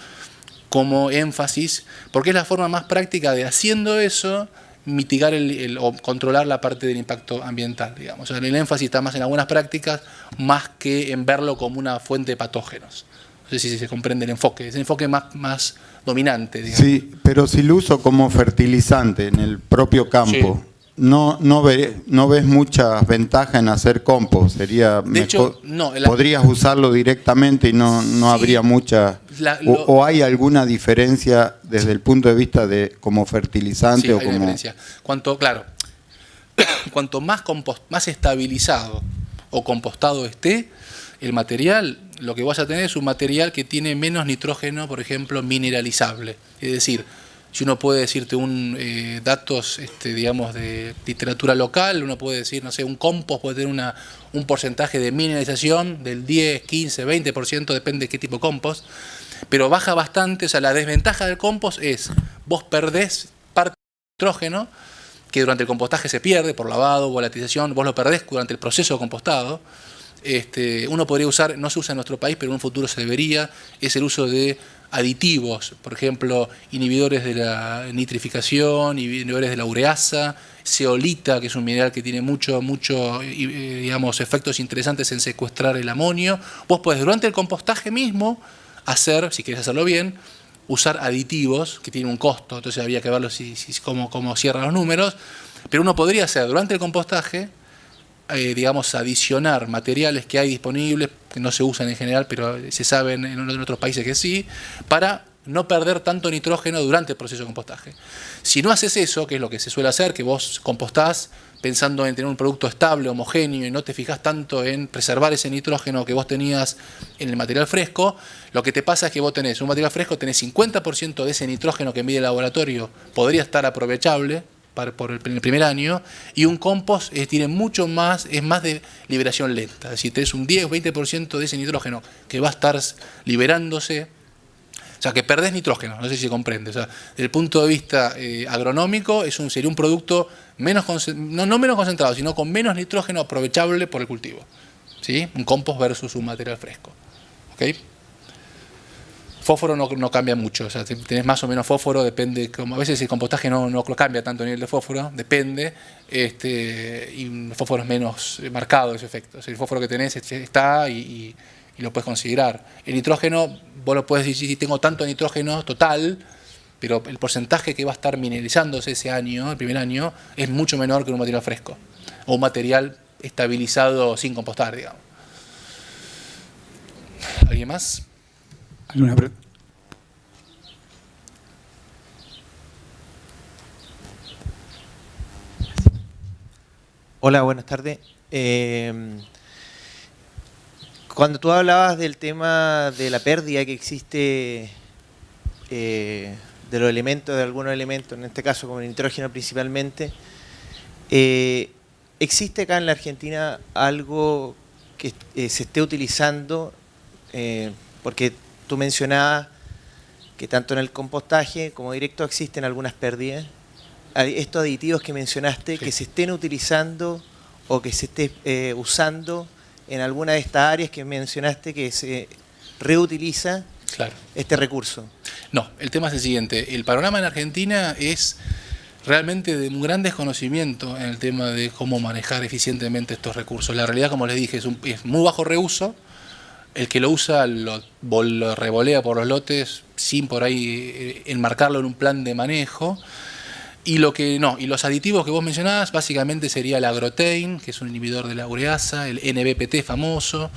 como énfasis, porque es la forma más práctica de, haciendo eso, mitigar o controlar la parte del impacto ambiental, digamos. O sea, el énfasis está más en las buenas prácticas, más que en verlo como una fuente de patógenos. No sé si se comprende el enfoque, es el enfoque más dominante, digamos. Sí, pero si lo uso como fertilizante en el propio campo, sí, no ves muchas ventajas en hacer compost. Sería de hecho, no, podrías usarlo directamente y no sí, habría mucha... o hay alguna diferencia desde el punto de vista de como fertilizante? Sí, o hay como... una diferencia. Cuanto más estabilizado o compostado esté el material, lo que vas a tener es un material que tiene menos nitrógeno, por ejemplo, mineralizable. Es decir, si uno puede decirte datos, digamos, de literatura local, uno puede decir, no sé, un compost puede tener un porcentaje de mineralización del 10, 15, 20%, depende de qué tipo de compost, pero baja bastante. O sea, la desventaja del compost es, vos perdés parte del nitrógeno que durante el compostaje se pierde por lavado, volatilización, vos lo perdés durante el proceso de compostado. Uno podría usar, no se usa en nuestro país, pero en un futuro se debería, es el uso de aditivos, por ejemplo, inhibidores de la nitrificación, inhibidores de la ureasa, zeolita, que es un mineral que tiene mucho, digamos, efectos interesantes en secuestrar el amonio. Vos podés durante el compostaje mismo hacer, si querés hacerlo bien, usar aditivos que tienen un costo, entonces habría que verlo cómo cierran los números, pero uno podría hacer durante el compostaje, digamos, adicionar materiales que hay disponibles, que no se usan en general, pero se sabe en otros países que sí, para no perder tanto nitrógeno durante el proceso de compostaje. Si no haces eso, que es lo que se suele hacer, que vos compostás pensando en tener un producto estable, homogéneo, y no te fijas tanto en preservar ese nitrógeno que vos tenías en el material fresco, lo que te pasa es que vos tenés un material fresco, tenés 50% de ese nitrógeno que mide el laboratorio, podría estar aprovechable en el primer año, y un compost tiene mucho más, es más de liberación lenta, es decir, tenés un 10 o 20% de ese nitrógeno que va a estar liberándose. O sea, que perdés nitrógeno, no sé si se comprende. O sea, desde el punto de vista agronómico, sería un producto no menos concentrado, sino con menos nitrógeno aprovechable por el cultivo. ¿Sí? Un compost versus un material fresco. ¿Ok? Fósforo no cambia mucho, o sea, tenés más o menos fósforo, depende, como a veces el compostaje no cambia tanto el nivel de fósforo, depende, y el fósforo es menos marcado ese efecto. O sea, el fósforo que tenés está y lo puedes considerar. El nitrógeno, vos lo puedes decir, si tengo tanto nitrógeno total, pero el porcentaje que va a estar mineralizándose ese año, el primer año, es mucho menor que un material fresco, o un material estabilizado sin compostar, digamos. ¿Alguien más? ¿Alguna pregunta? Hola, buenas tardes. Cuando tú hablabas del tema de la pérdida que existe de los elementos, de algunos elementos, en este caso como el nitrógeno principalmente, ¿existe acá en la Argentina algo que se esté utilizando? Porque tú mencionabas que tanto en el compostaje como directo existen algunas pérdidas. Estos aditivos que mencionaste, sí, que se estén utilizando o que se esté usando en alguna de estas áreas que mencionaste que se reutiliza, claro, este recurso. No, el tema es el siguiente. El panorama en Argentina es realmente de un gran desconocimiento en el tema de cómo manejar eficientemente estos recursos. La realidad, como les dije, es muy bajo reuso. El que lo usa lo revolea por los lotes sin por ahí enmarcarlo en un plan de manejo. Y los aditivos que vos mencionabas básicamente sería el agrotein, que es un inhibidor de la ureasa, el NBPT famoso,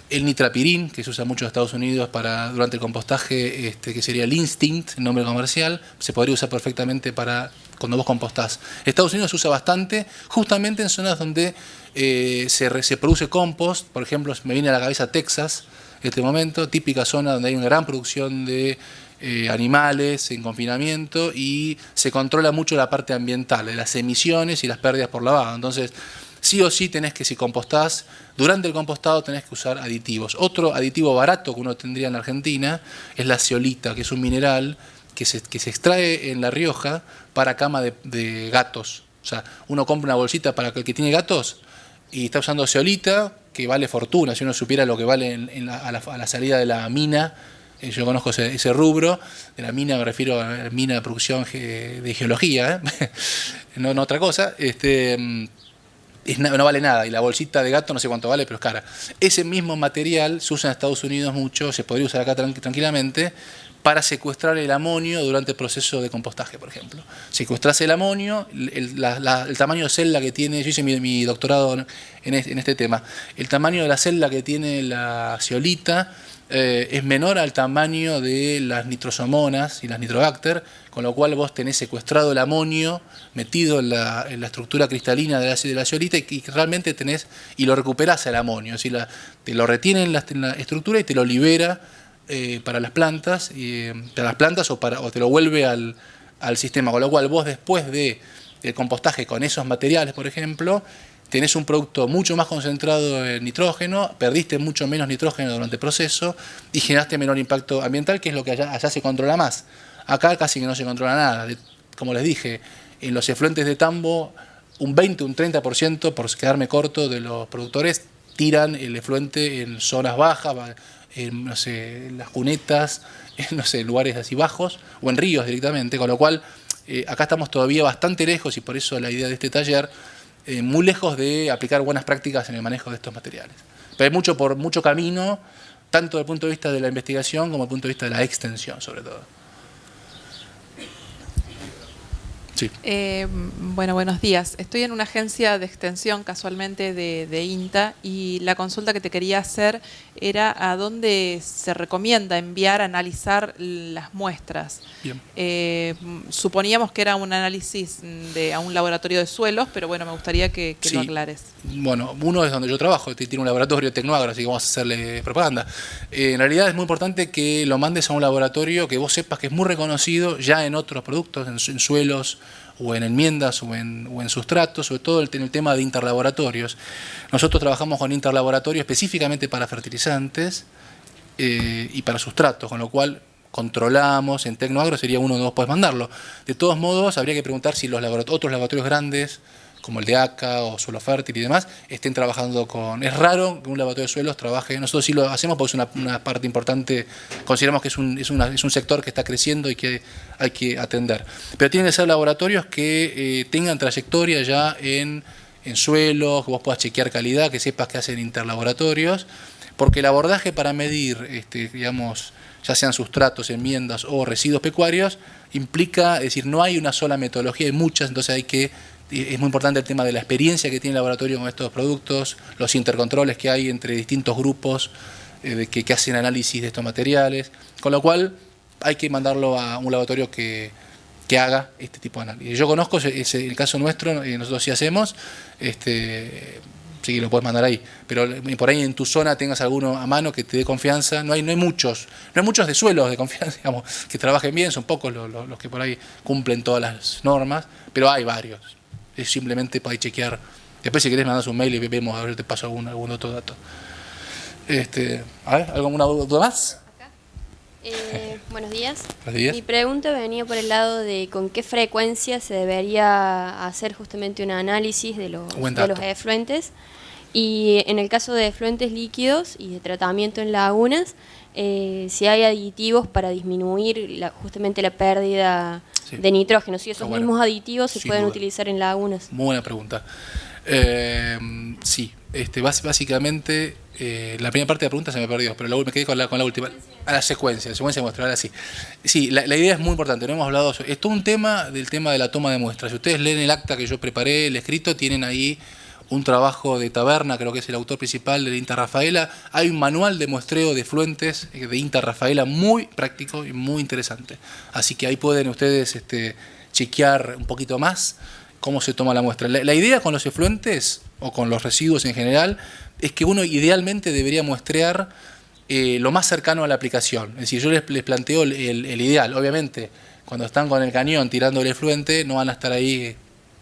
el nitrapirín, que se usa mucho en Estados Unidos durante el compostaje, que sería el Instinct, el nombre comercial, se podría usar perfectamente para cuando vos compostás. Estados Unidos se usa bastante, justamente en zonas donde se produce compost. Por ejemplo, me viene a la cabeza Texas en este momento, típica zona donde hay una gran producción de animales en confinamiento y se controla mucho la parte ambiental, de las emisiones y las pérdidas por lavado. Entonces, sí o sí tenés que, si compostás, durante el compostado tenés que usar aditivos. Otro aditivo barato que uno tendría en Argentina es la zeolita, que es un mineral que se extrae en La Rioja para cama de gatos. O sea, uno compra una bolsita para el que tiene gatos y está usando zeolita, que vale fortuna. Si uno supiera lo que vale a la salida de la mina, yo conozco ese rubro, de la mina me refiero a la mina de producción de geología, no otra cosa, no vale nada, y la bolsita de gato no sé cuánto vale, pero es cara. Ese mismo material se usa en Estados Unidos mucho, se podría usar acá tranquilamente, para secuestrar el amonio durante el proceso de compostaje, por ejemplo. Secuestrás el amonio, el tamaño de celda que tiene, yo hice mi doctorado en este tema, el tamaño de la celda que tiene la zeolita es menor al tamaño de las nitrosomonas y las nitrobacter, con lo cual vos tenés secuestrado el amonio metido en la estructura cristalina de la zeolita y realmente tenés, y lo recuperás el amonio, es decir, te lo retiene en la estructura y te lo libera para las plantas, o te lo vuelve al sistema, con lo cual vos después del compostaje con esos materiales, por ejemplo, tenés un producto mucho más concentrado en nitrógeno, perdiste mucho menos nitrógeno durante el proceso y generaste menor impacto ambiental, que es lo que allá se controla más. Acá casi que no se controla nada. Como les dije, en los efluentes de tambo, un 20, un 30%, por quedarme corto, de los productores tiran el efluente en zonas bajas, en, no sé, en las cunetas, en, no sé, lugares así bajos, o en ríos directamente, con lo cual acá estamos todavía bastante lejos, y por eso la idea de este taller, muy lejos de aplicar buenas prácticas en el manejo de estos materiales. Pero hay mucho camino, tanto desde el punto de vista de la investigación como desde el punto de vista de la extensión, sobre todo. Sí. Bueno, buenos días. Estoy en una agencia de extensión, casualmente, de INTA, y la consulta que te quería hacer era a dónde se recomienda enviar a analizar las muestras. Bien. Suponíamos que era un análisis a un laboratorio de suelos, pero bueno, me gustaría que Sí. lo aclares. Bueno, uno es donde yo trabajo, tiene un laboratorio Tecnoagro, así que vamos a hacerle propaganda. En realidad es muy importante que lo mandes a un laboratorio que vos sepas que es muy reconocido ya en otros productos, en suelos, o en enmiendas, o en sustratos, sobre todo en el tema de interlaboratorios. Nosotros trabajamos con interlaboratorio específicamente para fertilizantes y para sustratos, con lo cual controlamos. En Tecnoagro sería uno donde vos podés mandarlo. De todos modos, habría que preguntar si los otros laboratorios grandes, como el de ACA o Suelo Fértil y demás, estén trabajando con... Es raro que un laboratorio de suelos trabaje, nosotros sí lo hacemos porque es una parte importante, consideramos que es un sector que está creciendo y que hay que atender. Pero tienen que ser laboratorios que tengan trayectoria ya en suelos, que vos puedas chequear calidad, que sepas que hacen interlaboratorios, porque el abordaje para medir, digamos, ya sean sustratos, enmiendas o residuos pecuarios, implica, es decir, no hay una sola metodología, hay muchas, entonces es muy importante el tema de la experiencia que tiene el laboratorio con estos productos, los intercontroles que hay entre distintos grupos que hacen análisis de estos materiales, con lo cual hay que mandarlo a un laboratorio que haga este tipo de análisis. Yo conozco el caso nuestro, nosotros sí hacemos, sí lo puedes mandar ahí, pero por ahí en tu zona tengas alguno a mano que te dé confianza. No hay muchos de suelos de confianza, digamos, que trabajen bien, son pocos los que por ahí cumplen todas las normas, pero hay varios. Es simplemente para chequear. Después, si querés, mandas un mail y vemos, a ver si te paso algún otro dato. A ver, ¿alguna duda más? Buenos días. Buenos días. Mi pregunta venía por el lado de con qué frecuencia se debería hacer justamente un análisis de los efluentes. Y en el caso de efluentes líquidos y de tratamiento en lagunas, si hay aditivos para disminuir justamente la pérdida de nitrógeno, si esos mismos aditivos se pueden utilizar en lagunas. Muy buena pregunta. Sí, básicamente, la primera parte de la pregunta se me perdió, pero me quedé con la última. A la secuencia muestral, así. Sí, la idea es muy importante, no hemos hablado sobre. Es todo un tema de la toma de muestras. Si ustedes leen el acta que yo preparé, el escrito, tienen ahí un trabajo de Taberna, creo que es el autor principal de INTA Rafaela. Hay un manual de muestreo de efluentes de INTA Rafaela muy práctico y muy interesante. Así que ahí pueden ustedes chequear un poquito más cómo se toma la muestra. La idea con los efluentes o con los residuos en general es que uno idealmente debería muestrear lo más cercano a la aplicación. Es decir, yo les planteo el ideal. Obviamente, cuando están con el cañón tirando el efluente, no van a estar ahí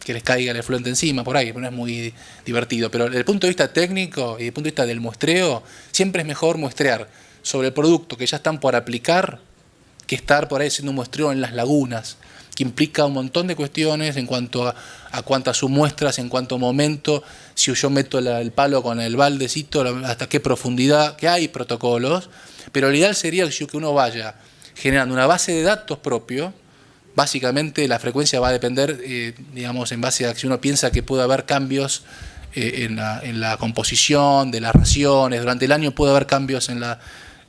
que les caiga el efluente encima, por ahí, no es muy divertido. Pero desde el punto de vista técnico y desde el punto de vista del muestreo, siempre es mejor muestrear sobre el producto que ya están por aplicar que estar por ahí haciendo un muestreo en las lagunas, que implica un montón de cuestiones en cuanto a cuántas submuestras, en cuánto momento, si yo meto el palo con el baldecito, hasta qué profundidad, que hay protocolos, pero lo ideal sería que uno vaya generando una base de datos propio. Básicamente la frecuencia va a depender, digamos, en base a que si uno piensa que puede haber cambios en la composición de las raciones, durante el año puede haber cambios en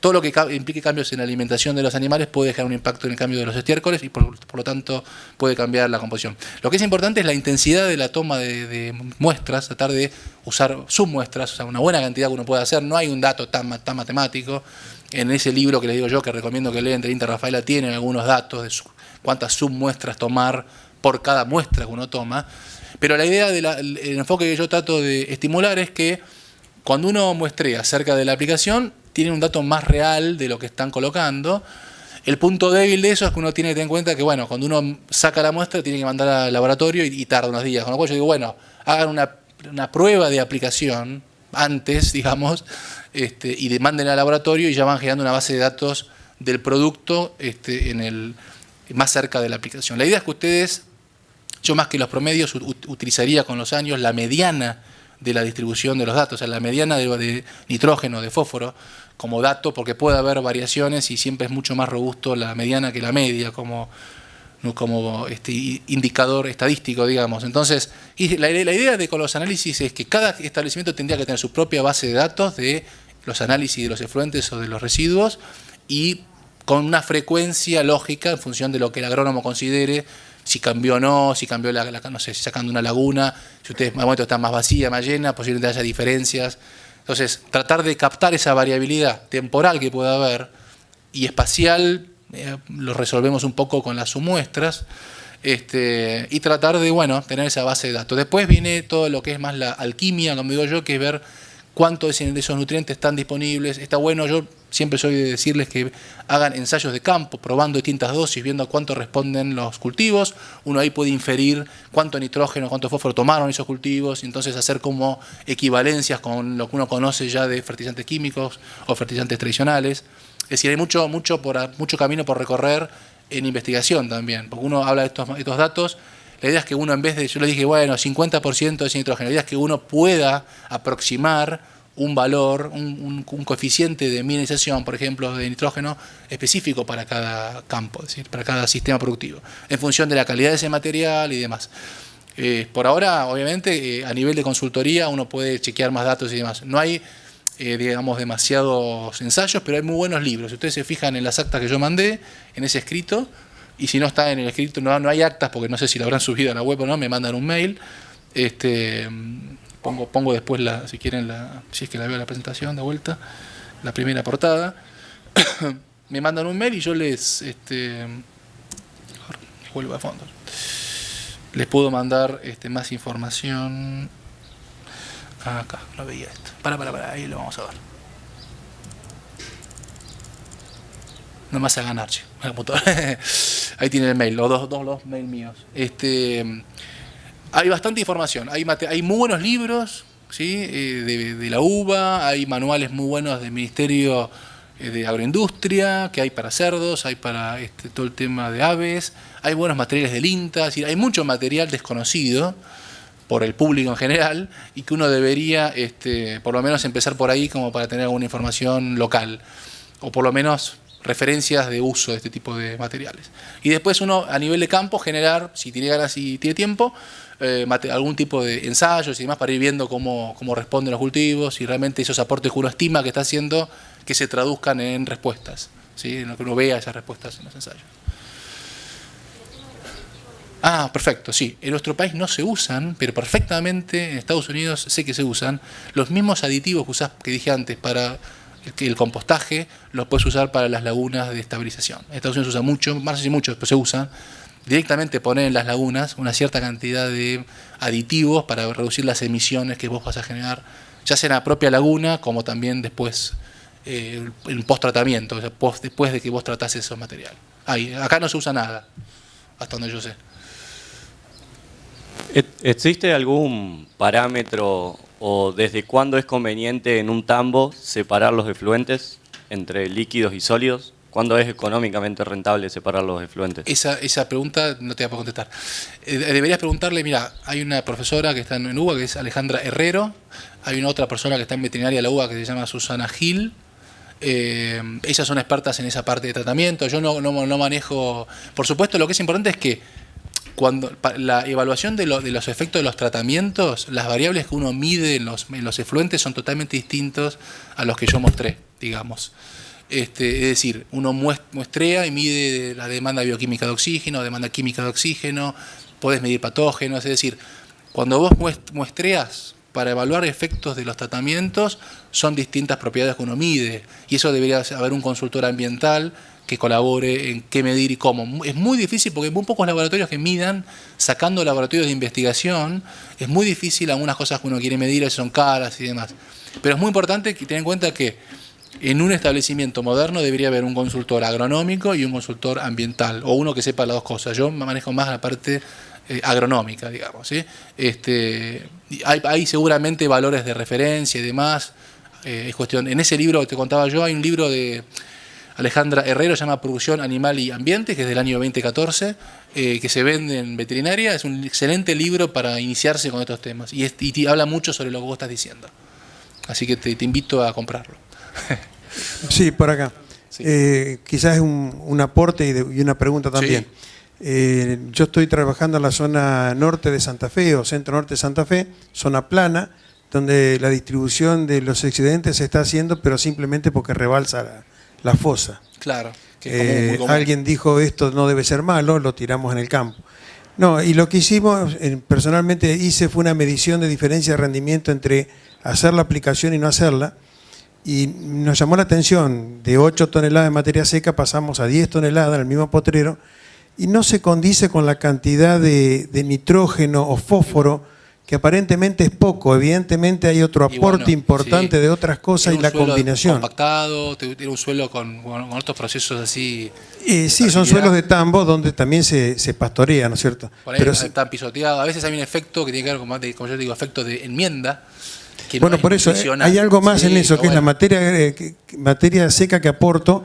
todo lo que implique cambios en la alimentación de los animales puede dejar un impacto en el cambio de los estiércoles y por lo tanto puede cambiar la composición. Lo que es importante es la intensidad de la toma de muestras, tratar de usar submuestras, o sea, una buena cantidad que uno puede hacer. No hay un dato tan matemático. En ese libro que les digo yo, que recomiendo que lean de INTA Rafaela, tienen algunos datos de cuántas submuestras tomar por cada muestra que uno toma. Pero la idea el enfoque que yo trato de estimular es que cuando uno muestrea acerca de la aplicación, tienen un dato más real de lo que están colocando. El punto débil de eso es que uno tiene que tener en cuenta que, bueno, cuando uno saca la muestra, tiene que mandar al laboratorio y tarda unos días. Con lo cual yo digo, bueno, hagan una prueba de aplicación antes, digamos, y manden al laboratorio y ya van generando una base de datos del producto más cerca de la aplicación. La idea es que ustedes yo más que los promedios utilizaría con los años la mediana de la distribución de los datos, o sea, la mediana de nitrógeno, de fósforo, como dato, porque puede haber variaciones y siempre es mucho más robusto la mediana que la media, como indicador estadístico, digamos. Entonces, y la idea con los análisis es que cada establecimiento tendría que tener su propia base de datos de los análisis de los efluentes o de los residuos y con una frecuencia lógica en función de lo que el agrónomo considere, si cambió o no, si cambió no sé, si sacando una laguna, si ustedes en un momento está más vacía, más llena, posiblemente haya diferencias. Entonces, tratar de captar esa variabilidad temporal que pueda haber y espacial, lo resolvemos un poco con las submuestras, y tratar de, tener esa base de datos. Después viene todo lo que es más la alquimia, como digo yo, que es ver cuántos de esos nutrientes están disponibles. Está bueno, yo siempre soy de decirles que hagan ensayos de campo, probando distintas dosis, viendo a cuánto responden los cultivos. Uno ahí puede inferir cuánto nitrógeno, cuánto fósforo tomaron esos cultivos, y entonces hacer como equivalencias con lo que uno conoce ya de fertilizantes químicos o fertilizantes tradicionales. Es decir, hay mucho camino por recorrer en investigación también, porque uno habla de estos datos. La idea es que uno, en vez de, yo le dije, 50% de ese nitrógeno, la idea es que uno pueda aproximar un valor, un coeficiente de mineralización, por ejemplo, de nitrógeno específico para cada campo, es decir, para cada sistema productivo, en función de la calidad de ese material y demás. Por ahora, obviamente, a nivel de consultoría uno puede chequear más datos y demás. No hay, demasiados ensayos, pero hay muy buenos libros. Si ustedes se fijan en las actas que yo mandé, en ese escrito, y si no está en el escrito, no hay actas, porque no sé si la habrán subido a la web o no, me mandan un mail. Pongo después, si quieren, si es que la veo la presentación de vuelta, la primera portada. Me mandan un mail y yo les vuelvo a fondo. Les puedo mandar más información. Acá, no veía esto. Para, ahí lo vamos a ver. No me hace ganar, che. Ahí tiene el mail, los dos mail míos. Hay bastante información, hay muy buenos libros, ¿sí? de la UBA, hay manuales muy buenos del Ministerio de Agroindustria, que hay para cerdos, hay para todo el tema de aves, hay buenos materiales del INTA, es decir, hay mucho material desconocido por el público en general y que uno debería por lo menos empezar por ahí como para tener alguna información local, o por lo menos referencias de uso de este tipo de materiales. Y después uno a nivel de campo generar, si tiene ganas y tiene tiempo, algún tipo de ensayos y demás para ir viendo cómo responden los cultivos y realmente esos aportes que uno estima que está haciendo que se traduzcan en respuestas, ¿sí? En lo que uno vea esas respuestas en los ensayos. Perfecto, sí. En nuestro país no se usan, pero perfectamente en Estados Unidos sé que se usan los mismos aditivos que dije antes para el compostaje, los puedes usar para las lagunas de estabilización. En Estados Unidos se usa mucho, más y mucho, pero se usa. Directamente poner en las lagunas una cierta cantidad de aditivos para reducir las emisiones que vos vas a generar, ya sea en la propia laguna, como también después en post-tratamiento, o sea, después de que vos tratás esos materiales. Acá no se usa nada, hasta donde yo sé. ¿Existe algún parámetro o desde cuándo es conveniente en un tambo separar los efluentes entre líquidos y sólidos? ¿Cuándo es económicamente rentable separar los efluentes? Esa pregunta no te la puedo contestar. Deberías preguntarle, mira, hay una profesora que está en UBA que es Alejandra Herrero, hay una otra persona que está en veterinaria de la UBA que se llama Susana Gil. Ellas son expertas en esa parte de tratamiento. Yo no manejo. Por supuesto, lo que es importante es que cuando la evaluación de los efectos de los tratamientos, las variables que uno mide en los efluentes son totalmente distintos a los que yo mostré, digamos. Es decir, uno muestrea y mide la demanda bioquímica de oxígeno, demanda química de oxígeno, podés medir patógenos, es decir, cuando vos muestreas para evaluar efectos de los tratamientos, son distintas propiedades que uno mide, y eso debería haber un consultor ambiental que colabore en qué medir y cómo. Es muy difícil porque hay muy pocos laboratorios que midan, sacando laboratorios de investigación, es muy difícil algunas cosas que uno quiere medir, son caras y demás. Pero es muy importante que tener en cuenta que en un establecimiento moderno debería haber un consultor agronómico y un consultor ambiental, o uno que sepa las dos cosas. Yo me manejo más la parte agronómica, digamos, ¿sí? Hay seguramente valores de referencia y demás. Es cuestión. En ese libro que te contaba yo, hay un libro Alejandra Herrero, se llama Producción Animal y Ambiente, que es del año 2014, que se vende en veterinaria. Es un excelente libro para iniciarse con estos temas y habla mucho sobre lo que vos estás diciendo. Así que te invito a comprarlo. Sí, por acá. Sí. Quizás es un aporte y una pregunta también. Sí. Yo estoy trabajando en la zona norte de Santa Fe o centro norte de Santa Fe, zona plana, donde la distribución de los excedentes se está haciendo, pero simplemente porque rebalsa la fosa. Claro. Que es muy común. Alguien dijo esto no debe ser malo, lo tiramos en el campo. No, y lo que hicimos, personalmente hice, fue una medición de diferencia de rendimiento entre hacer la aplicación y no hacerla, y nos llamó la atención, de 8 toneladas de materia seca pasamos a 10 toneladas en el mismo potrero, y no se condice con la cantidad de nitrógeno o fósforo, que aparentemente es poco. Evidentemente hay otro aporte importante de otras cosas y la combinación. Compactado, tiene un suelo con otros procesos así. Sí, son suelos de tambo donde también se pastorea, ¿no es cierto? Por ahí pero están pisoteados. A veces hay un efecto que tiene que ver con, como yo digo, efecto de enmienda. Bueno, por eso hay algo más en eso, que es la materia seca que aporto,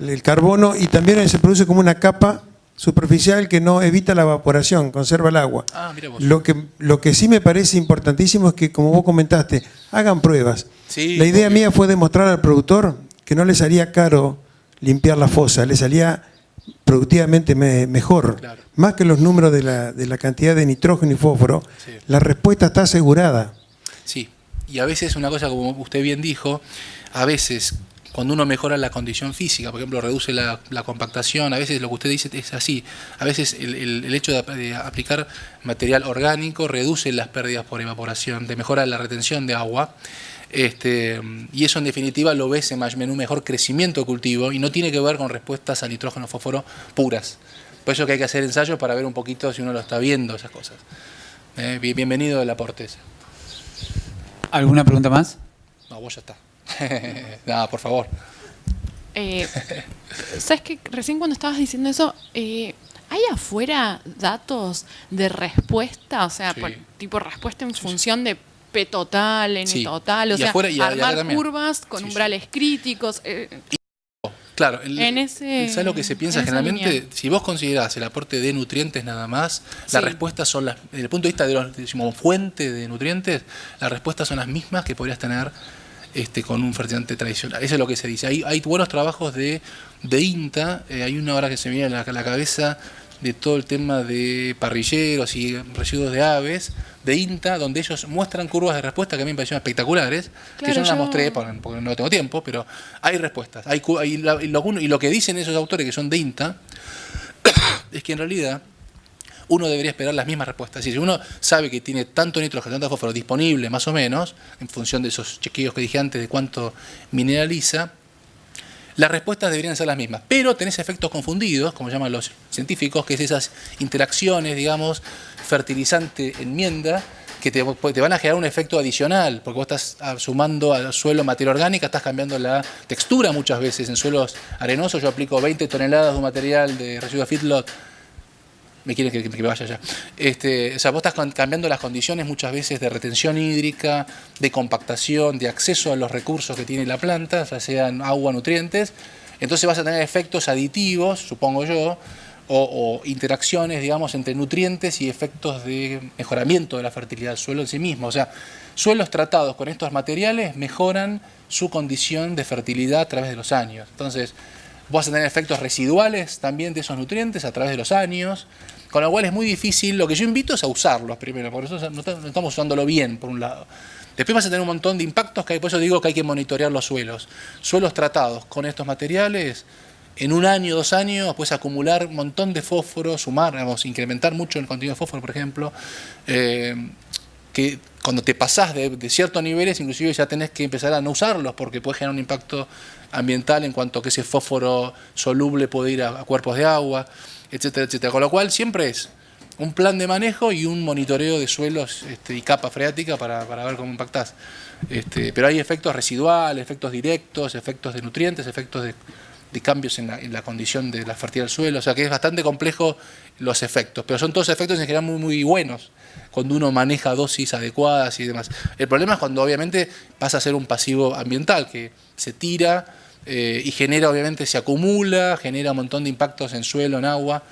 el carbono, y también se produce como una capa superficial que no evita la evaporación, conserva el agua. Mira vos. Lo que sí me parece importantísimo es que, como vos comentaste, hagan pruebas. Sí, la idea mía fue demostrar al productor que no le salía caro limpiar la fosa, le salía productivamente mejor. Claro. Más que los números de la cantidad de nitrógeno y fósforo, la respuesta está asegurada. Sí, y a veces una cosa, como usted bien dijo, a veces cuando uno mejora la condición física, por ejemplo, reduce la compactación, a veces lo que usted dice es así, a veces el hecho de aplicar material orgánico reduce las pérdidas por evaporación, mejora la retención de agua, y eso en definitiva lo ves en un mejor crecimiento de cultivo y no tiene que ver con respuestas a nitrógeno o fósforo puras. Por eso que hay que hacer ensayos para ver un poquito si uno lo está viendo, esas cosas. Bienvenido el aporte ese. ¿Alguna pregunta más? No, vos ya está. Nada, por favor. ¿Sabes qué? Recién cuando estabas diciendo eso, ¿hay afuera datos de respuesta? O sea, tipo respuesta en función de P total, N total, o sea, afuera, armar curvas con umbrales críticos. Claro, ¿sabes lo que se piensa generalmente? Línea. Si vos considerás el aporte de nutrientes nada más, las respuestas son desde el punto de vista de los fuente de nutrientes, las respuestas son las mismas que podrías tener con un fertilizante tradicional. Eso es lo que se dice. Hay buenos trabajos de INTA, hay una hora que se me viene a la cabeza de todo el tema de parrilleros y residuos de aves, de INTA, donde ellos muestran curvas de respuesta que a mí me parecieron espectaculares, que yo no las mostré porque no tengo tiempo, pero hay respuestas. Y lo que dicen esos autores que son de INTA es que en realidad uno debería esperar las mismas respuestas. Si uno sabe que tiene tanto nitrógeno, tanto fósforo disponible, más o menos, en función de esos chequeos que dije antes de cuánto mineraliza, las respuestas deberían ser las mismas. Pero tenés efectos confundidos, como llaman los científicos, que es esas interacciones, digamos, fertilizante-enmienda, que te van a generar un efecto adicional, porque vos estás sumando al suelo materia orgánica, estás cambiando la textura muchas veces. En suelos arenosos yo aplico 20 toneladas de un material de residuo de feedlot. Me quieren que me vaya allá. O sea, vos estás cambiando las condiciones muchas veces de retención hídrica, de compactación, de acceso a los recursos que tiene la planta, ya sean agua, nutrientes. Entonces vas a tener efectos aditivos, supongo yo, o interacciones, digamos, entre nutrientes y efectos de mejoramiento de la fertilidad del suelo en sí mismo. O sea, suelos tratados con estos materiales mejoran su condición de fertilidad a través de los años. Entonces, vas a tener efectos residuales también de esos nutrientes a través de los años, con lo cual es muy difícil. Lo que yo invito es a usarlos primero, por eso no estamos usándolo bien, por un lado. Después vas a tener un montón de impactos, por eso digo que hay que monitorear los suelos. Suelos tratados con estos materiales, en 1 año, 2 años, puedes acumular un montón de fósforo, incrementar mucho el contenido de fósforo, por ejemplo, que cuando te pasás de ciertos niveles, inclusive ya tenés que empezar a no usarlos, porque puede generar un impacto ambiental en cuanto a que ese fósforo soluble puede ir a cuerpos de agua, etcétera, etcétera. Con lo cual siempre es un plan de manejo y un monitoreo de suelos y capa freática para ver cómo impactás. Pero hay efectos residuales, efectos directos, efectos de nutrientes, efectos de cambios en la condición de la fertilidad del suelo. O sea que es bastante complejo los efectos, pero son todos efectos en general muy, muy buenos cuando uno maneja dosis adecuadas y demás. El problema es cuando obviamente pasa a ser un pasivo ambiental, que se tira y genera, obviamente, se acumula, genera un montón de impactos en suelo, en agua.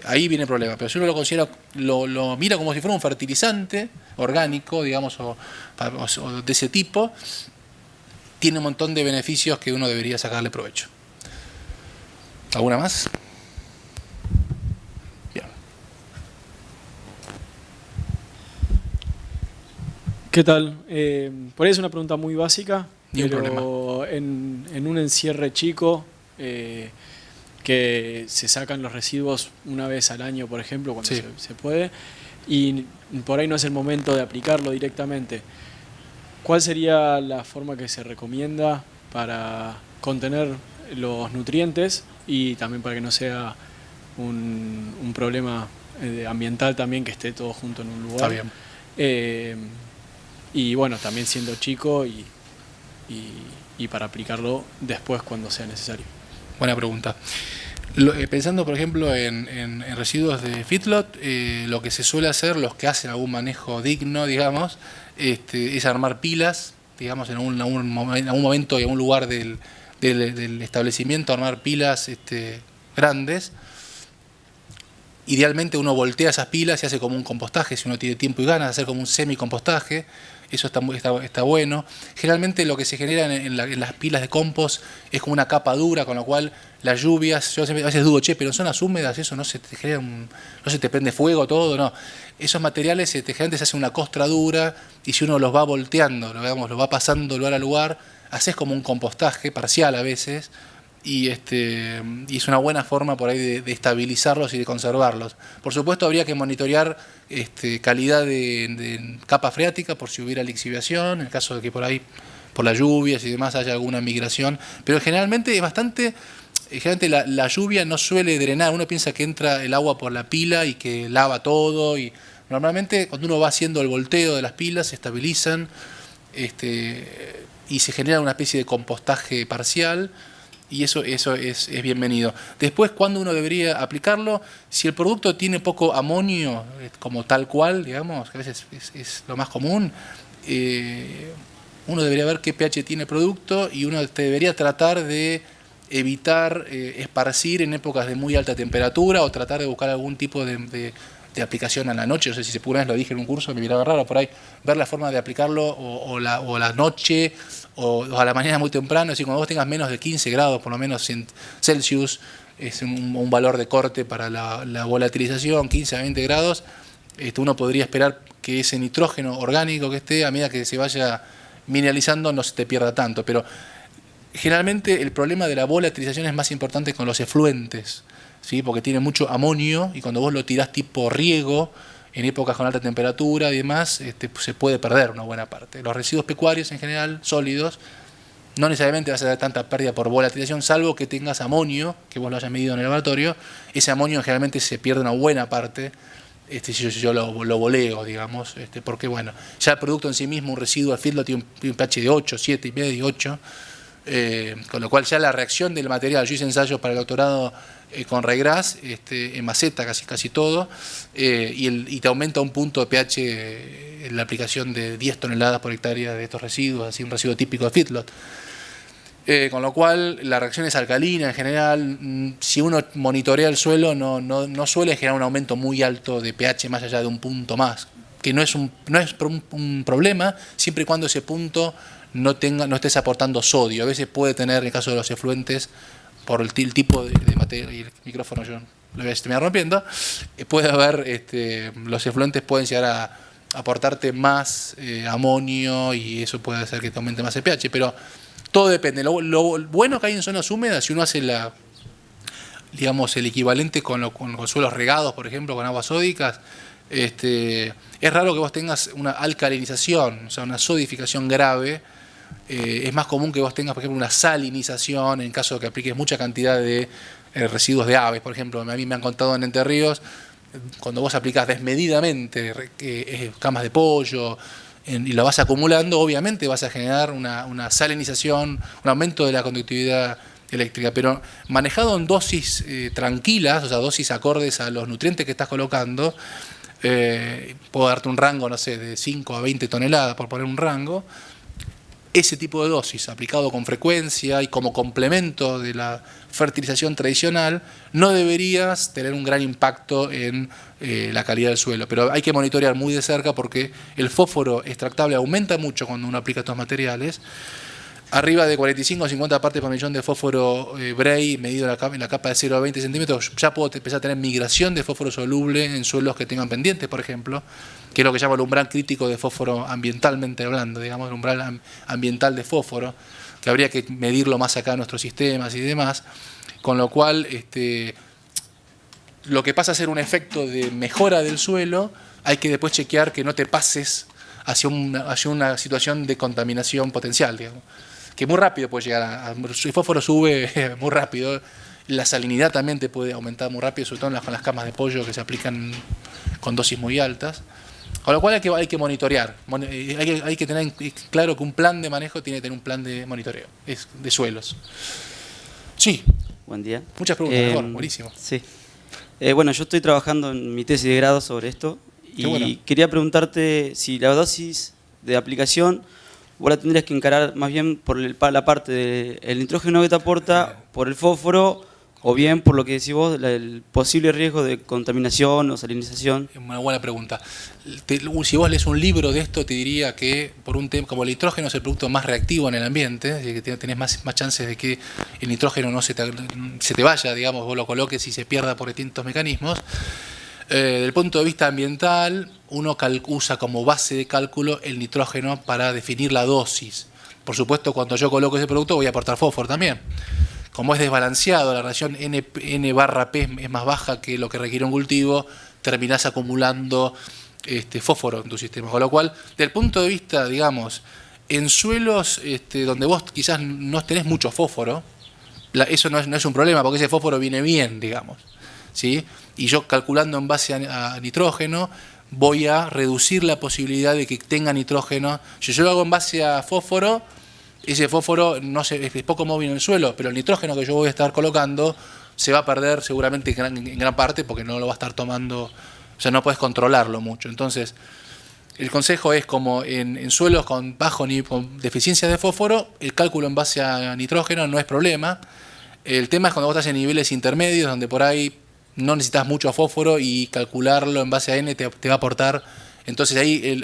Ahí viene el problema. Pero si uno lo considera, lo mira como si fuera un fertilizante orgánico, digamos, o de ese tipo, tiene un montón de beneficios que uno debería sacarle provecho. ¿Alguna más? Bien. ¿Qué tal? Por ahí es una pregunta muy básica, Ni un pero en un encierre chico, que se sacan los residuos una vez al año, por ejemplo, cuando Sí. se puede, y por ahí no es el momento de aplicarlo directamente. ¿Cuál sería la forma que se recomienda para contener los nutrientes y también para que no sea un problema ambiental también, que esté todo junto en un lugar? Está bien. Y bueno, también siendo chico y para aplicarlo después cuando sea necesario. Buena pregunta. Pensando, por ejemplo, en residuos de feedlot, lo que se suele hacer, los que hacen algún manejo digno, digamos, es armar pilas, digamos, en algún momento y en algún lugar del establecimiento, armar pilas grandes. Idealmente uno voltea esas pilas y hace como un compostaje, si uno tiene tiempo y ganas, hacer como un semicompostaje. Eso está bueno. Generalmente lo que se genera en las pilas de compost es como una capa dura, con lo cual las lluvias, yo a veces dudo, pero en zonas húmedas eso no se te genera no se te prende fuego todo, no. Esos materiales generalmente se hace una costra dura, y si uno los va volteando, lo va pasando de lugar a lugar, haces como un compostaje parcial a veces, y es una buena forma por ahí de estabilizarlos y de conservarlos. Por supuesto habría que monitorear calidad de capa freática por si hubiera lixiviación, en el caso de que por ahí por las lluvias y demás haya alguna migración, pero generalmente es bastante, la lluvia no suele drenar. Uno piensa que entra el agua por la pila y que lava todo, y normalmente cuando uno va haciendo el volteo de las pilas se estabilizan y se genera una especie de compostaje parcial. Y eso es bienvenido. Después, ¿cuándo uno debería aplicarlo? Si el producto tiene poco amonio, como tal cual, digamos, que a veces es lo más común, uno debería ver qué pH tiene el producto, y uno debería tratar de evitar esparcir en épocas de muy alta temperatura, o tratar de buscar algún tipo de aplicación a la noche. No sé si una vez lo dije en un curso, me miraba raro por ahí, ver la forma de aplicarlo o la noche o a la mañana muy temprano. Es decir, cuando vos tengas menos de 15 grados, por lo menos en Celsius, es un valor de corte para la volatilización, 15 a 20 grados, uno podría esperar que ese nitrógeno orgánico que esté, a medida que se vaya mineralizando, no se te pierda tanto. Pero generalmente el problema de la volatilización es más importante con los efluentes, ¿sí? Porque tiene mucho amonio, y cuando vos lo tirás tipo riego, en épocas con alta temperatura y demás, se puede perder una buena parte. Los residuos pecuarios en general, sólidos, no necesariamente vas a tener tanta pérdida por volatilización, salvo que tengas amonio, que vos lo hayas medido en el laboratorio. Ese amonio generalmente se pierde una buena parte, si yo lo voleo, digamos, porque bueno, ya el producto en sí mismo, un residuo de feedlot, tiene un pH de 8, 7,5, 8, con lo cual ya la reacción del material, yo hice ensayos para el doctorado con regras, en maceta casi todo, y te aumenta un punto de pH en la aplicación de 10 toneladas por hectárea de estos residuos, así un residuo típico de feedlot. Con lo cual la reacción es alcalina en general. Si uno monitorea el suelo, no suele generar un aumento muy alto de pH más allá de un punto más, que no es un problema, siempre y cuando ese punto no estés aportando sodio. A veces puede tener, en el caso de los efluentes, por el tipo de materia, y el micrófono yo lo voy a terminar rompiendo, puede haber, los efluentes pueden llegar a aportarte más amonio, y eso puede hacer que te aumente más el pH, pero todo depende. Lo bueno que hay en zonas húmedas, si uno hace el equivalente con suelos regados, por ejemplo, con aguas sódicas, es raro que vos tengas una alcalinización, o sea, una sodificación grave. Es más común que vos tengas, por ejemplo, una salinización en caso de que apliques mucha cantidad de residuos de aves. Por ejemplo, a mí me han contado en Entre Ríos, cuando vos aplicás desmedidamente camas de pollo y lo vas acumulando, obviamente vas a generar una salinización, un aumento de la conductividad eléctrica, pero manejado en dosis tranquilas, o sea, dosis acordes a los nutrientes que estás colocando. Puedo darte un rango, no sé, de 5 a 20 toneladas, por poner un rango. ese tipo de dosis aplicado con frecuencia y como complemento de la fertilización tradicional no deberías tener un gran impacto en la calidad del suelo, pero hay que monitorear muy de cerca porque el fósforo extractable aumenta mucho cuando uno aplica estos materiales. Arriba de 45 o 50 partes por millón de fósforo Bray medido en la capa de 0 a 20 centímetros, ya puedo empezar a tener migración de fósforo soluble en suelos que tengan pendientes, por ejemplo, que es lo que llama el umbral crítico de fósforo ambientalmente hablando, digamos, el umbral ambiental de fósforo, que habría que medirlo más acá en nuestros sistemas y demás, con lo cual lo que pasa a ser un efecto de mejora del suelo, hay que después chequear que no te pases hacia una situación de contaminación potencial, digamos. Que muy rápido puede llegar el fósforo sube muy rápido, la salinidad también te puede aumentar muy rápido, sobre todo con las camas de pollo que se aplican con dosis muy altas, con lo cual hay que monitorear, hay que tener claro que un plan de manejo tiene que tener un plan de monitoreo, de suelos. Sí. Buen día. Muchas preguntas, mejor, buenísimo. Sí. Bueno, yo estoy trabajando en mi tesis de grado sobre esto y quería preguntarte si la dosis de aplicación vos la tendrías que encarar más bien por la parte del nitrógeno que te aporta, por el fósforo, o bien por lo que decís vos, el posible riesgo de contaminación o salinización. Una buena pregunta. Si vos lees un libro de esto, te diría que por un tema, como el nitrógeno es el producto más reactivo en el ambiente, así que tenés más chances de que el nitrógeno no se te vaya, digamos, vos lo coloques y se pierda por distintos mecanismos. Desde el punto de vista ambiental, uno usa como base de cálculo el nitrógeno para definir la dosis. Por supuesto, cuando yo coloco ese producto voy a aportar fósforo también. Como es desbalanceado, la relación N/P es más baja que lo que requiere un cultivo, terminás acumulando fósforo en tu sistema. Con lo cual, desde el punto de vista, digamos, en suelos donde vos quizás no tenés mucho fósforo, eso no es un problema, porque ese fósforo viene bien, digamos, ¿sí? Y yo calculando en base a nitrógeno voy a reducir la posibilidad de que tenga nitrógeno. Si yo lo hago en base a fósforo, ese fósforo es poco móvil en el suelo, pero el nitrógeno que yo voy a estar colocando se va a perder seguramente en gran parte porque no lo va a estar tomando, o sea, no puedes controlarlo mucho. Entonces, el consejo es como en suelos con con deficiencia de fósforo, el cálculo en base a nitrógeno no es problema. El tema es cuando vos estás en niveles intermedios, donde por ahí no necesitas mucho fósforo y calcularlo en base a N te va a aportar. Entonces ahí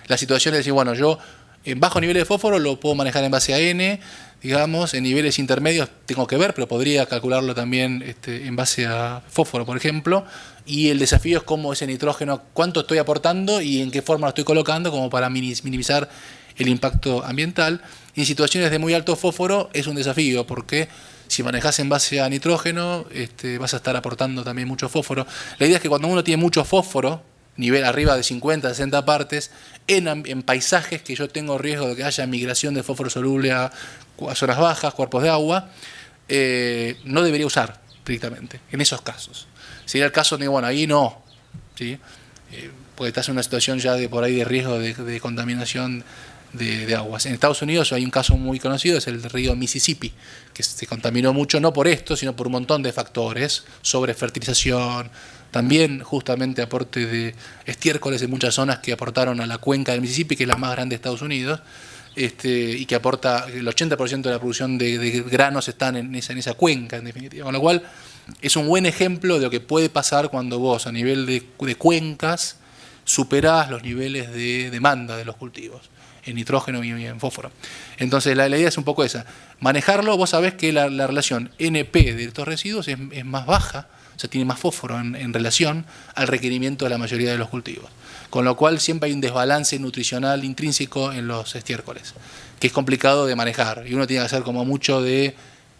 la situación es decir, bueno, yo en bajo nivel de fósforo lo puedo manejar en base a N, digamos, en niveles intermedios tengo que ver, pero podría calcularlo también en base a fósforo, por ejemplo. Y el desafío es cómo ese nitrógeno, cuánto estoy aportando y en qué forma lo estoy colocando como para minimizar el impacto ambiental. Y en situaciones de muy alto fósforo es un desafío porque si manejas en base a nitrógeno, vas a estar aportando también mucho fósforo. La idea es que cuando uno tiene mucho fósforo, nivel arriba de 50, 60 partes, en paisajes que yo tengo riesgo de que haya migración de fósforo soluble a zonas bajas, cuerpos de agua, no debería usar estrictamente, en esos casos. Sería el caso de, bueno, ahí no, ¿sí? Porque estás en una situación ya de por ahí de riesgo de contaminación de aguas. En Estados Unidos hay un caso muy conocido, es el río Mississippi, que se contaminó mucho, no por esto, sino por un montón de factores, sobre fertilización, también justamente aporte de estiércoles en muchas zonas que aportaron a la cuenca del Mississippi, que es la más grande de Estados Unidos, y que aporta el 80% de la producción de granos están en esa cuenca, en definitiva. Con lo cual, es un buen ejemplo de lo que puede pasar cuando vos, a nivel de cuencas, superás los niveles de demanda de los cultivos, en nitrógeno y en fósforo. Entonces la idea es un poco esa. Manejarlo, vos sabés que la relación NP de estos residuos es más baja, o sea, tiene más fósforo en relación al requerimiento de la mayoría de los cultivos. Con lo cual siempre hay un desbalance nutricional intrínseco en los estiércoles, que es complicado de manejar. Y uno tiene que hacer como mucho de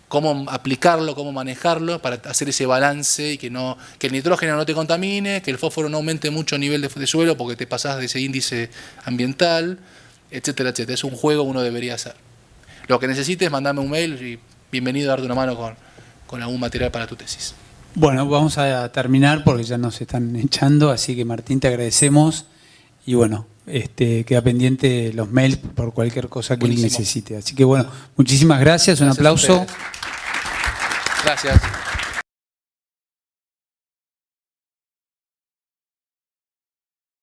cómo aplicarlo, cómo manejarlo para hacer ese balance y que el nitrógeno no te contamine, que el fósforo no aumente mucho a nivel de suelo porque te pasás de ese índice ambiental, etcétera, etcétera. Es un juego que uno debería hacer. Lo que necesites, mandame un mail y bienvenido a darte una mano con algún material para tu tesis. Bueno, vamos a terminar porque ya nos están echando, así que Martín, te agradecemos y bueno, queda pendiente los mails por cualquier cosa que él necesite. Así que bueno, muchísimas gracias, un aplauso. Gracias.